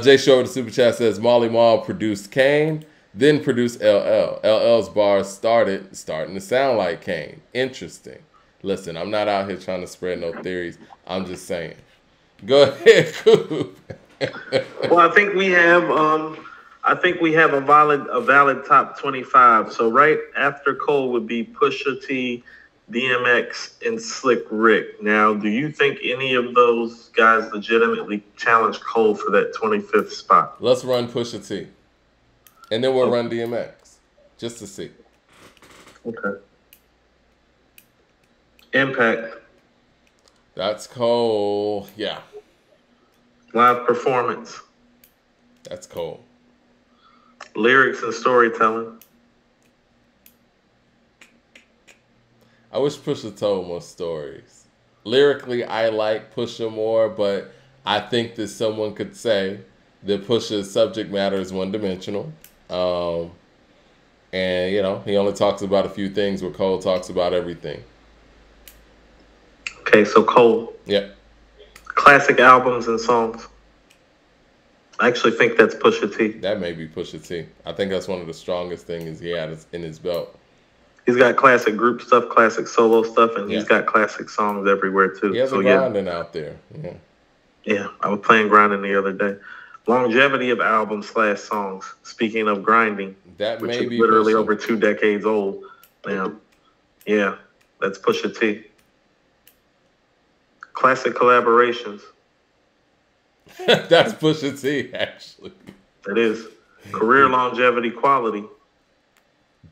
Jay Shore with the super chat says Molly Mall produced Kane, then produced LL. LL's bars starting to sound like Kane. Interesting. Listen, I'm not out here trying to spread no theories. I'm just saying. Go ahead, Coop. Well, I think we have a valid top 25. So right after Cole would be Pusha T, DMX, and Slick Rick. Now, do you think any of those guys legitimately challenge Cole for that 25th spot? Let's run Pusha T, and then we'll run DMX just to see. Okay. Impact. That's Cole. Yeah. Live performance. That's Cole. Lyrics and storytelling. I wish Pusha told more stories. Lyrically, I like Pusha more, but I think that someone could say that Pusha's subject matter is one-dimensional. And, he only talks about a few things where Cole talks about everything. Okay, so Cole, Yeah, classic albums and songs. I actually think that's Pusha T. that may be Pusha T. I think that's one of the strongest things he had in his belt. He's got classic group stuff, classic solo stuff, and he's Yeah, got classic songs everywhere he too. has a So yeah, grinding out there. Yeah, yeah. I was playing grinding the other day. Longevity of albums / songs. Speaking of grinding, that which may is be literally Pusha. over 2 decades old now. Yeah, that's Pusha T. Classic collaborations. That's Pusha T. Actually, It is. Career longevity quality.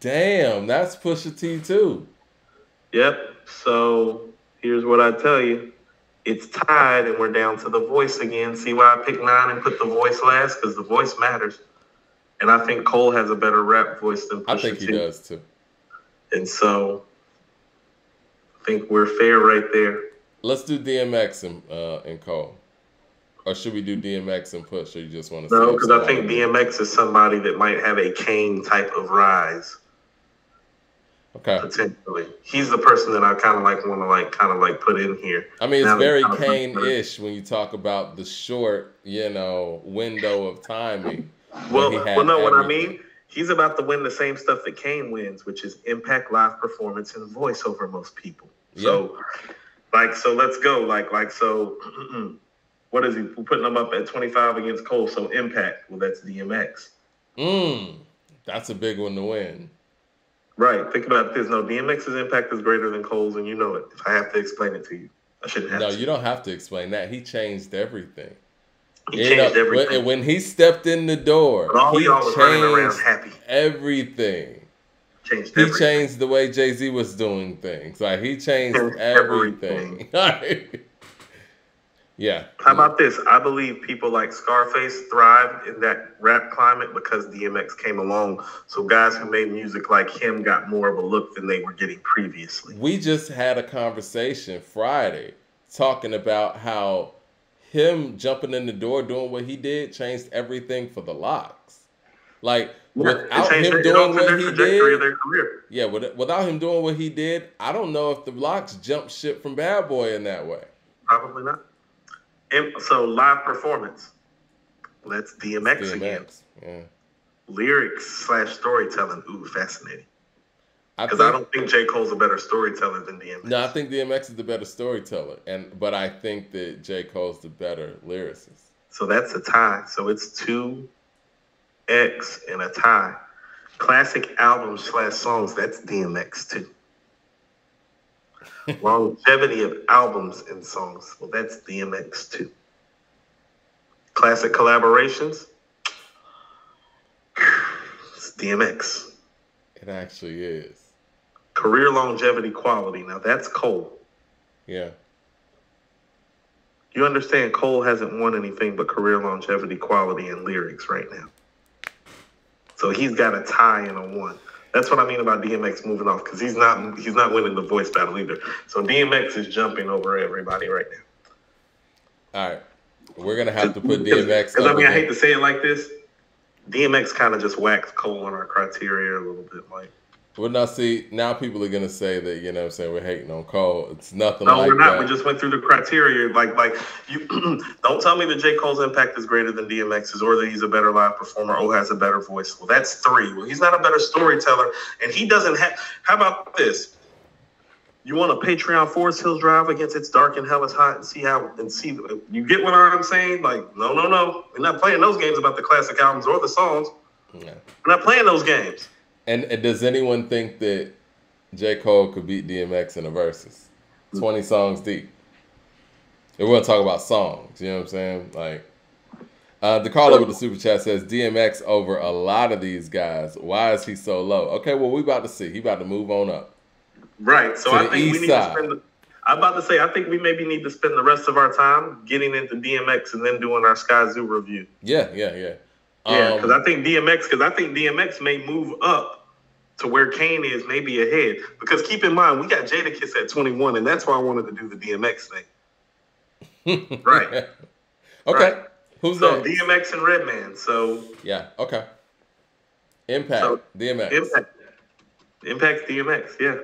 damn, that's Pusha T too. Yep. So here's what I tell you. It's tied, and we're down to the voice again. See why I picked 9 and put the voice last? Because the voice matters. And I think Cole has a better rap voice than I think Pusha he T. does too. And so I think we're fair right there. Let's do DMX and Cole. Or should we do DMX and Push? Or you just want to No, save because I somebody think new? DMX is somebody that might have a Kane type of rise. Okay. Potentially. He's the person that I kind of like want to put in here. I mean, it's Now that very I'm Kane-ish when you talk about the short, window of timing where he Well, had no, what I everything. mean, he's about to win the same stuff that Kane wins, which is impact, live performance, and voice over most people. So, so let's go. So, what is he putting them up at 25 against Cole? So impact. Well, that's DMX. That's a big one to win. Right. Think about this. No, DMX's impact is greater than Cole's, and you know it. If I have to explain it to you, I shouldn't have to. No, you don't have to explain that. He changed everything. He changed everything. When he stepped in the door, But all he y'all was running around changed everything. Changed He everything. changed the way Jay-Z was doing things. Like, he changed everything. Yeah. How about this? I believe people like Scarface thrived in that rap climate because DMX came along. So guys who made music like him got more of a look than they were getting previously. We just had a conversation Friday talking about how him jumping in the door doing what he did changed everything for the Locks. Like, without him doing what he did, yeah, without him doing what he did, I don't know if the Locks jumped ship from Bad Boy in that way. Probably not. So live performance. That's DMX again. Yeah. Lyrics / storytelling. Ooh, fascinating. Because I don't think J. Cole's a better storyteller than DMX. No, I think DMX is the better storyteller, but I think that J. Cole's the better lyricist. So that's a tie. So it's 2X and a tie. Classic albums / songs. That's DMX too. Longevity of albums and songs. Well, that's DMX too. Classic collaborations. It's DMX. It actually is. Career longevity quality. Now that's Cole. Yeah. You understand Cole hasn't won anything but career longevity quality and lyrics right now. So he's got a tie and a 1. That's what I mean about DMX moving off, because he's not winning the voice battle either. So DMX is jumping over everybody right now. All right. We're going to have to put DMX Because, I hate to say it like this. DMX kind of just waxed Cole on our criteria a little bit. Well, now, see, now people are going to say that, we're hating on Cole. It's nothing like that. No, we're not. That. We just went through the criteria. You don't tell me that J. Cole's impact is greater than DMX's or that he's a better live performer or has a better voice. Well, that's 3. Well, he's not a better storyteller, and he doesn't have... How about this? You want a Patreon Forest Hills Drive against It's Dark and Hell is Hot and see... You get what I'm saying? No. We're not playing those games about the classic albums or the songs. Yeah. We're not playing those games. And does anyone think that J. Cole could beat DMX in a versus? 20 songs deep. If we're going to talk about songs, you know what I'm saying? The caller with the super chat says DMX over a lot of these guys. Why is he so low? Okay, well, we about to see. He about to move on up. Right. So I think we need to spend... I'm about to say, I think we maybe need to spend the rest of our time getting into DMX and then doing our Sky Zoo review. Yeah. Yeah, because I think DMX may move up to where Kane is, maybe ahead. Because keep in mind, we got Jadakiss at 21, and that's why I wanted to do the DMX thing. Right. Okay. Right. Who's so next? DMX and Redman. So yeah. Okay. Impact. DMX. Impact DMX. Yeah.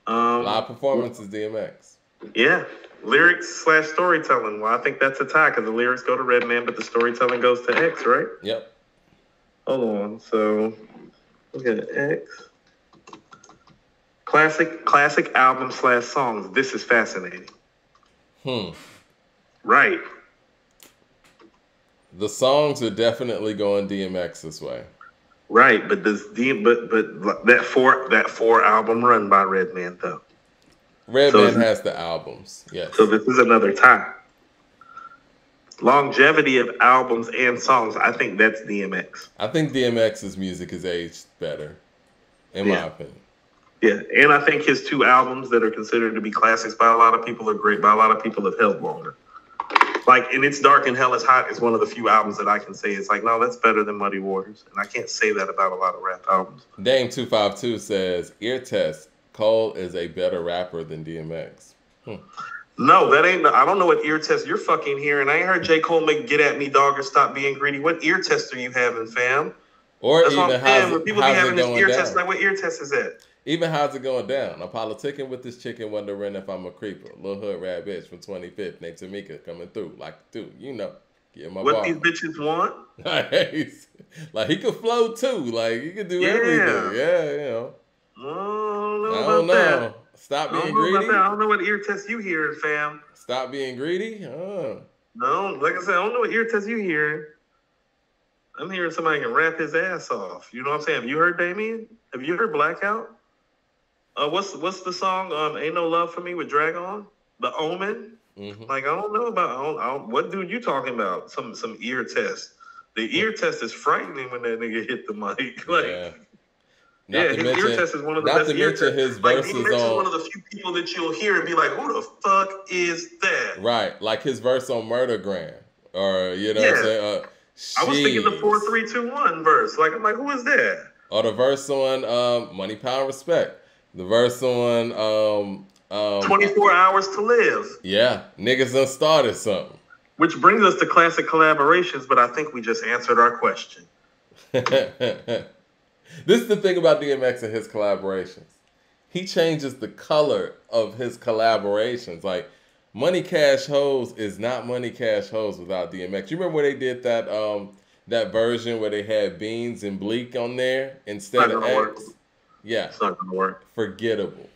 Live performance is DMX. Yeah. Lyrics / storytelling. Well, I think that's a tie because the lyrics go to Redman, but the storytelling goes to X, right? Yep. Hold on. So look at X. Classic album / songs. This is fascinating. Right. The songs are definitely going DMX this way. Right, but that four album run by Redman though. Redman has the albums. Yes. So this is another tie. Longevity of albums and songs. I think that's DMX. I think DMX's music is aged better, in my opinion. Yeah, and I think his 2 albums that are considered to be classics by a lot of people are great. By a lot of people have held longer. Like, and It's Dark and Hell is Hot is one of the few albums that I can say it's like, no, that's better than Muddy Waters. And I can't say that about a lot of rap albums. Dame 252 says, ear test, Cole is a better rapper than DMX. No, that ain't. I don't know what ear test you're fucking hearing. I ain't heard J. Cole make "Get at Me, Dog" or "Stop Being Greedy." What ear test are you having, fam? Or that's even how's when people be having this ear test, like what ear test is that? Even how's it going down? I'm politicking with this chicken, wondering if I'm a creeper. Little hood rat bitch from 25th named Tamika coming through. Like, dude, you know, get my what bar. These bitches want. Like he could flow too. Like he could do everything. Yeah, you know. I don't know about that. Stop being greedy. I don't know what ear test you hearing, fam. Stop being greedy? No, like I said, I don't know what ear test you hearing. I'm hearing somebody can rap his ass off. You know what I'm saying? Have you heard Damien? Have you heard Blackout? What's the song? Ain't No Love for Me with Drag On? The Omen? Mm-hmm. Like, I don't know about what dude you talking about? Some ear test. The ear test is frightening when that nigga hit the mic. Like, his ear test is one of the best ear tests. His verses is one of the few people that you'll hear and be like, who the fuck is that? Right, like his verse on Murdergram. Or, you know what I'm saying? I was thinking the 4 3 2 1 verse. Like, I'm like, who is that? Or the verse on Money, Power, Respect. The verse on 24 Hours to Live. Yeah, niggas done started something. Which brings us to classic collaborations, but I think we just answered our question. This is the thing about DMX and his collaborations. He changes the color of his collaborations. Like, Money Cash Hoes is not Money Cash Hoes without DMX. You remember where they did that that version where they had Beans and Bleak on there instead of X? Work. Yeah. It's not going to work. Forgettable.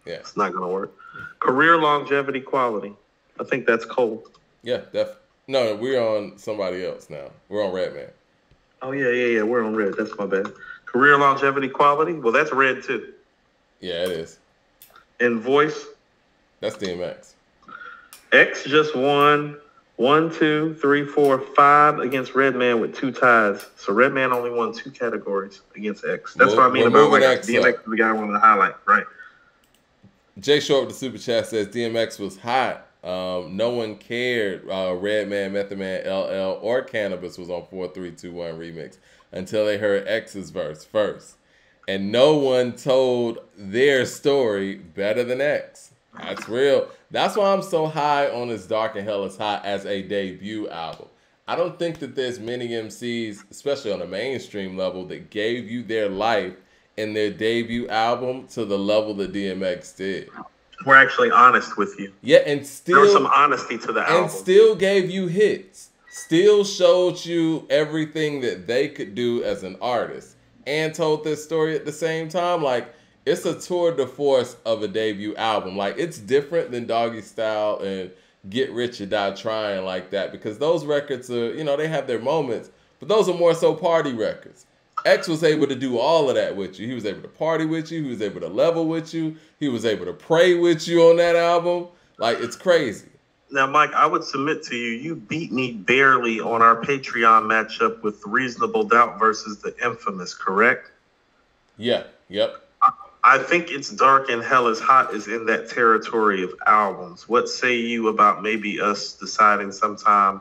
Yeah. It's not going to work. Career longevity quality. I think that's cold. Yeah, no, we're on somebody else now. We're on Redman. Oh, yeah. We're on Red. That's my bad. Career longevity quality? Well, that's Red, too. Yeah, it is. And voice? That's DMX. X just won 1, 2, 3, 4, 5 against Redman with 2 ties. So Redman only won 2 categories against X. That's what I mean about like DMX is the guy I wanted to highlight, right? Jay Short with the super chat says DMX was hot. No one cared. Redman, Method Man, LL, or Cannabis was on 4 3 2 1 remix until they heard X's verse first, and no one told their story better than X. That's real. That's why I'm so high on this Dark and Hell is Hot as a debut album. I don't think that there's many MCs, especially on a mainstream level, that gave you their life in their debut album to the level that DMX did. We're actually honest with you. Yeah, and still there was some honesty to the album. And still gave you hits. Still showed you everything that they could do as an artist. And told this story at the same time. Like, it's a tour de force of a debut album. Like, it's different than Doggy Style and Get Rich or Die Trying like that. Because those records are, you know, they have their moments. But those are more so party records. X was able to do all of that with you. He was able to party with you. He was able to level with you. He was able to pray with you on that album. Like, it's crazy. Now, Mike, I would submit to you, you beat me barely on our Patreon matchup with Reasonable Doubt versus The Infamous, correct? Yeah, yep. I think It's Dark and Hell is Hot is in that territory of albums. What say you about maybe us deciding sometime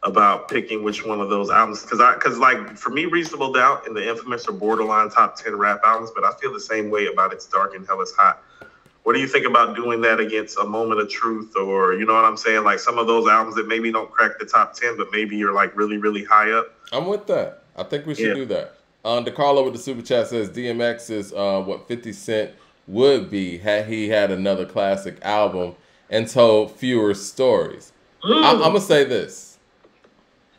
about picking which one of those albums? Because like, for me, Reasonable Doubt and The Infamous are borderline top 10 rap albums, but I feel the same way about It's Dark and Hell is Hot. What do you think about doing that against A Moment of Truth, or, you know what I'm saying? Like some of those albums that maybe don't crack the top 10, but maybe you're like really, really high up. I'm with that. I think we should do that. DeCarlo with the super chat says DMX is 50 Cent would be had he had another classic album and told fewer stories. I'm gonna say this.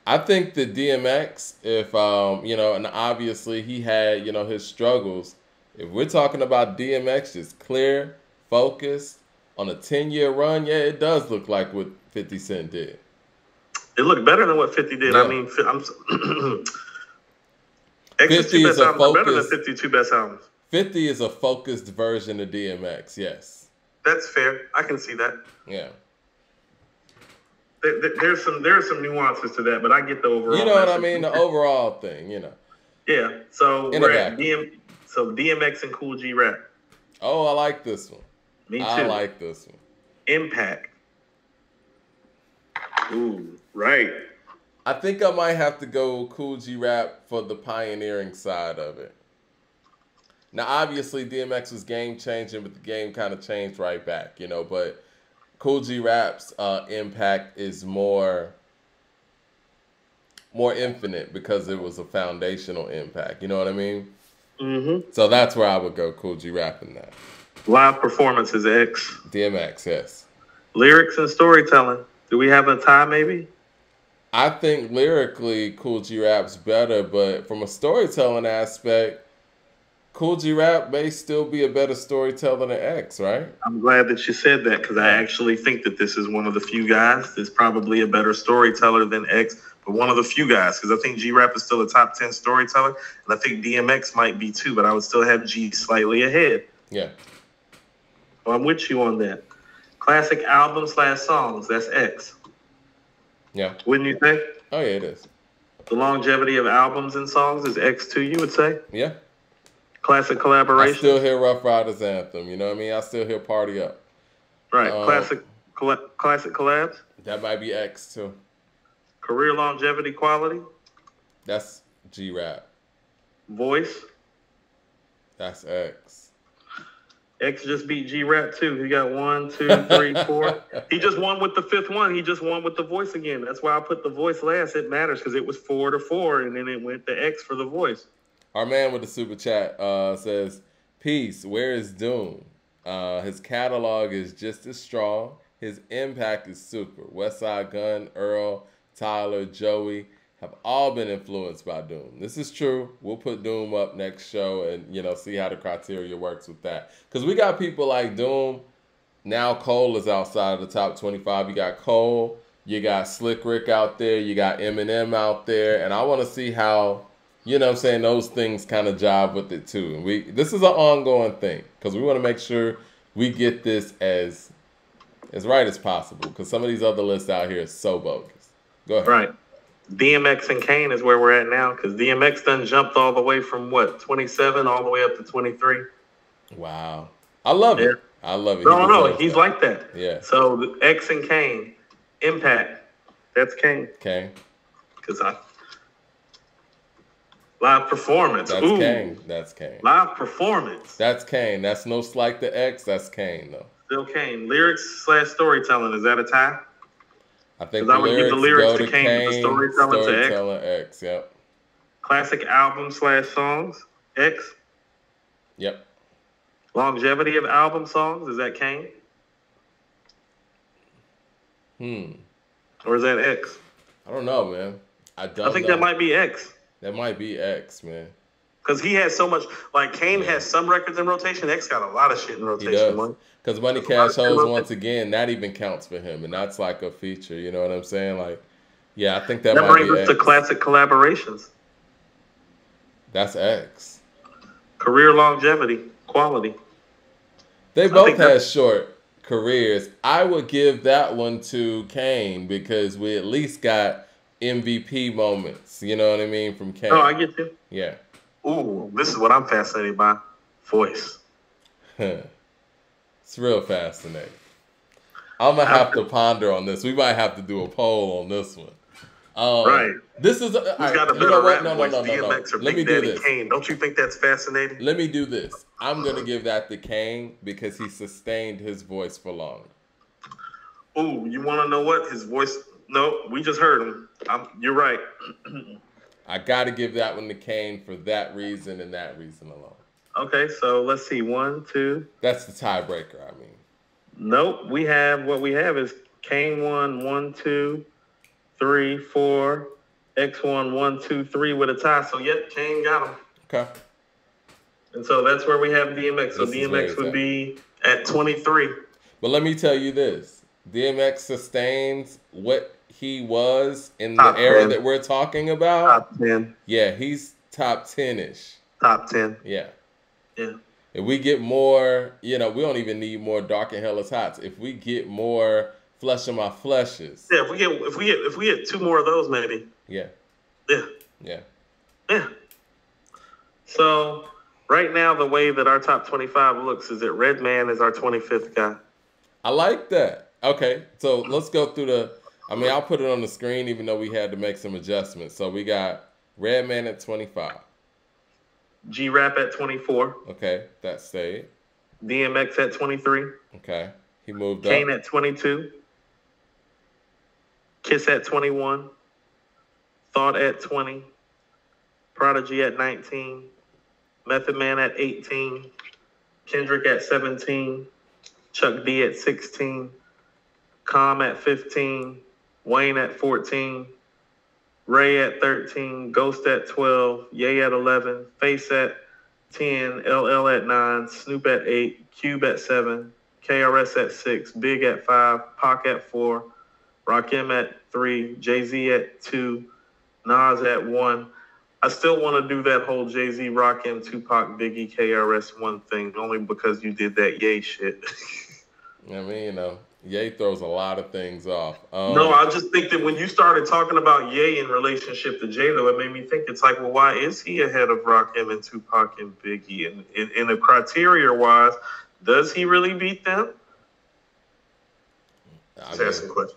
I think that DMX, if and obviously he had, his struggles. If we're talking about DMX just clear, focused on a 10-year run, yeah, it does look like what 50 Cent did. It looked better than what 50 did. Yeah. I mean, X's two best albums are better than 52 best albums. 50 is a focused version of DMX, yes. That's fair. I can see that. Yeah. There's some nuances to that, but I get the overall. You know what I mean? The overall thing, Yeah. So we're at DMX and Cool G rap. Oh, I like this one. Me too. I like this one. Impact. Ooh, right. I think I might have to go Cool G rap for the pioneering side of it. Now, obviously, DMX was game changing, but the game kind of changed right back, But Cool G rap's impact is more infinite because it was a foundational impact. You know what I mean? Mm-hmm. So that's where I would go Cool G rap in that. Live performances, X. DMX, yes. Lyrics and storytelling. Do we have a tie, maybe? I think lyrically, Cool G rap's better, but from a storytelling aspect, Cool G rap may still be a better storyteller than X, right? I'm glad that you said that because I actually think that this is one of the few guys that's probably a better storyteller than X, but one of the few guys because I think G rap is still a top 10 storyteller, and I think DMX might be too, but I would still have G slightly ahead. Yeah. Well, I'm with you on that. Classic albums/songs, that's X. Yeah. Wouldn't you say? Oh, yeah, it is. The longevity of albums and songs is X too, you would say? Yeah. Classic collaboration. I still hear Rough Riders Anthem, you know what I mean? I still hear Party Up. Right. Classic collabs. That might be X too. Career longevity quality. That's G rap. Voice. That's X. X just beat G rap too. He got 1, 2, 3, 4. He just won with the fifth one. He just won with the voice again. That's why I put the voice last. It matters because it was 4-4, and then it went to X for the voice. Our man with the super chat says, "Peace. Where is Doom? His catalog is just as strong. His impact is super. Westside Gunn, Earl, Tyler, Joey have all been influenced by Doom. This is true. We'll put Doom up next show and see how the criteria works with that. Because we got people like Doom. Now Cole is outside of the top 25. You got Cole. You got Slick Rick out there. You got Eminem out there. And I want to see how, those things kind of jive with it too. And this is an ongoing thing because we want to make sure we get this as right as possible because some of these other lists out here are so bogus. Go ahead. Right. DMX and Kane is where we're at now because DMX done jumped all the way from 27 all the way up to 23. Wow. I love it. I love it. No, he's like that. Yeah. So X and Kane, impact, that's Kane. Kane. Because live performance. That's Kane. That's Kane. Live performance. That's Kane. That's no slight to X. That's Kane, though. Still Kane. Lyrics/storytelling. Is that a tie? I think I would give the lyrics to Kane, but the storytelling to X. Yep. Classic album/songs, X. Yep. Longevity of album songs, is that Kane? Or is that X? I don't know, man. I think that might be X. That might be X, man. Because he has so much, like Kane has some records in rotation. X got a lot of shit in rotation. He does. Because Money Cash Hoes, once again, that even counts for him. And that's like a feature. You know what I'm saying? Like, yeah, I think that might be X. That brings us to classic collaborations. That's X. Career longevity, quality. They both had short careers. I would give that one to Kane because we at least got MVP moments. You know what I mean? From Kane. Oh, I get you. Yeah. Ooh, this is what I'm fascinated by. Voice. It's real fascinating. I'm going to have to ponder on this. We might have to do a poll on this one. Right. This is... Who's got a better rap voice, DMX or Let me Big do Daddy this. Kane? Don't you think that's fascinating? Let me do this. I'm going to give that to Kane because he sustained his voice for longer. Ooh, you want to know what? His voice... No, we just heard him. You're right. I got to give that one to Kane for that reason and that reason alone. Okay, so let's see. 1, 2. That's the tiebreaker, I mean. Nope. What we have is Kane 1, 2, 3, 4. X1, 1, 2, 3 with a tie. So yep, Kane got him. Okay. And so that's where we have DMX. So This is where DMX it's would at. be at 23. But let me tell you this. DMX sustains what he was in Top the era 10. that we're talking about. Top 10. Yeah, he's top 10-ish. Top 10. Yeah. Yeah. If we get more, we don't even need more Dark and Hell is Hots. If we get more Flesh of My Fleshes. Yeah, if we get 2 more of those, maybe. Yeah. Yeah. Yeah. Yeah. So right now, the way that our top 25 looks is that Redman is our 25th guy. I like that. Okay, so let's go through I'll put it on the screen even though we had to make some adjustments. So we got Redman at 25. G-Rap at 24. Okay, that stayed. DMX at 23. Okay, he moved Kane up. at 22. Kiss at 21. Thought at 20. Prodigy at 19. Method Man at 18. Kendrick at 17. Chuck D at 16. Calm at 15. Wayne at 14. Ray at 13. Ghost at 12. Ye at 11. Face at 10. LL at 9. Snoop at 8. Cube at 7. KRS at 6. Big at 5. Pac at 4. Rakim at 3. Jay-Z at 2. Nas at 1. I still want to do that whole Jay-Z, Rakim, Tupac, Biggie, KRS 1 thing, only because you did that Ye shit. I mean, Ye throws a lot of things off. No, I just think that when you started talking about Ye in relationship to Jay, though, it made me think it's like, well, why is he ahead of Rakim and Tupac and Biggie? And in the criteria-wise, does he really beat them? Just asking questions.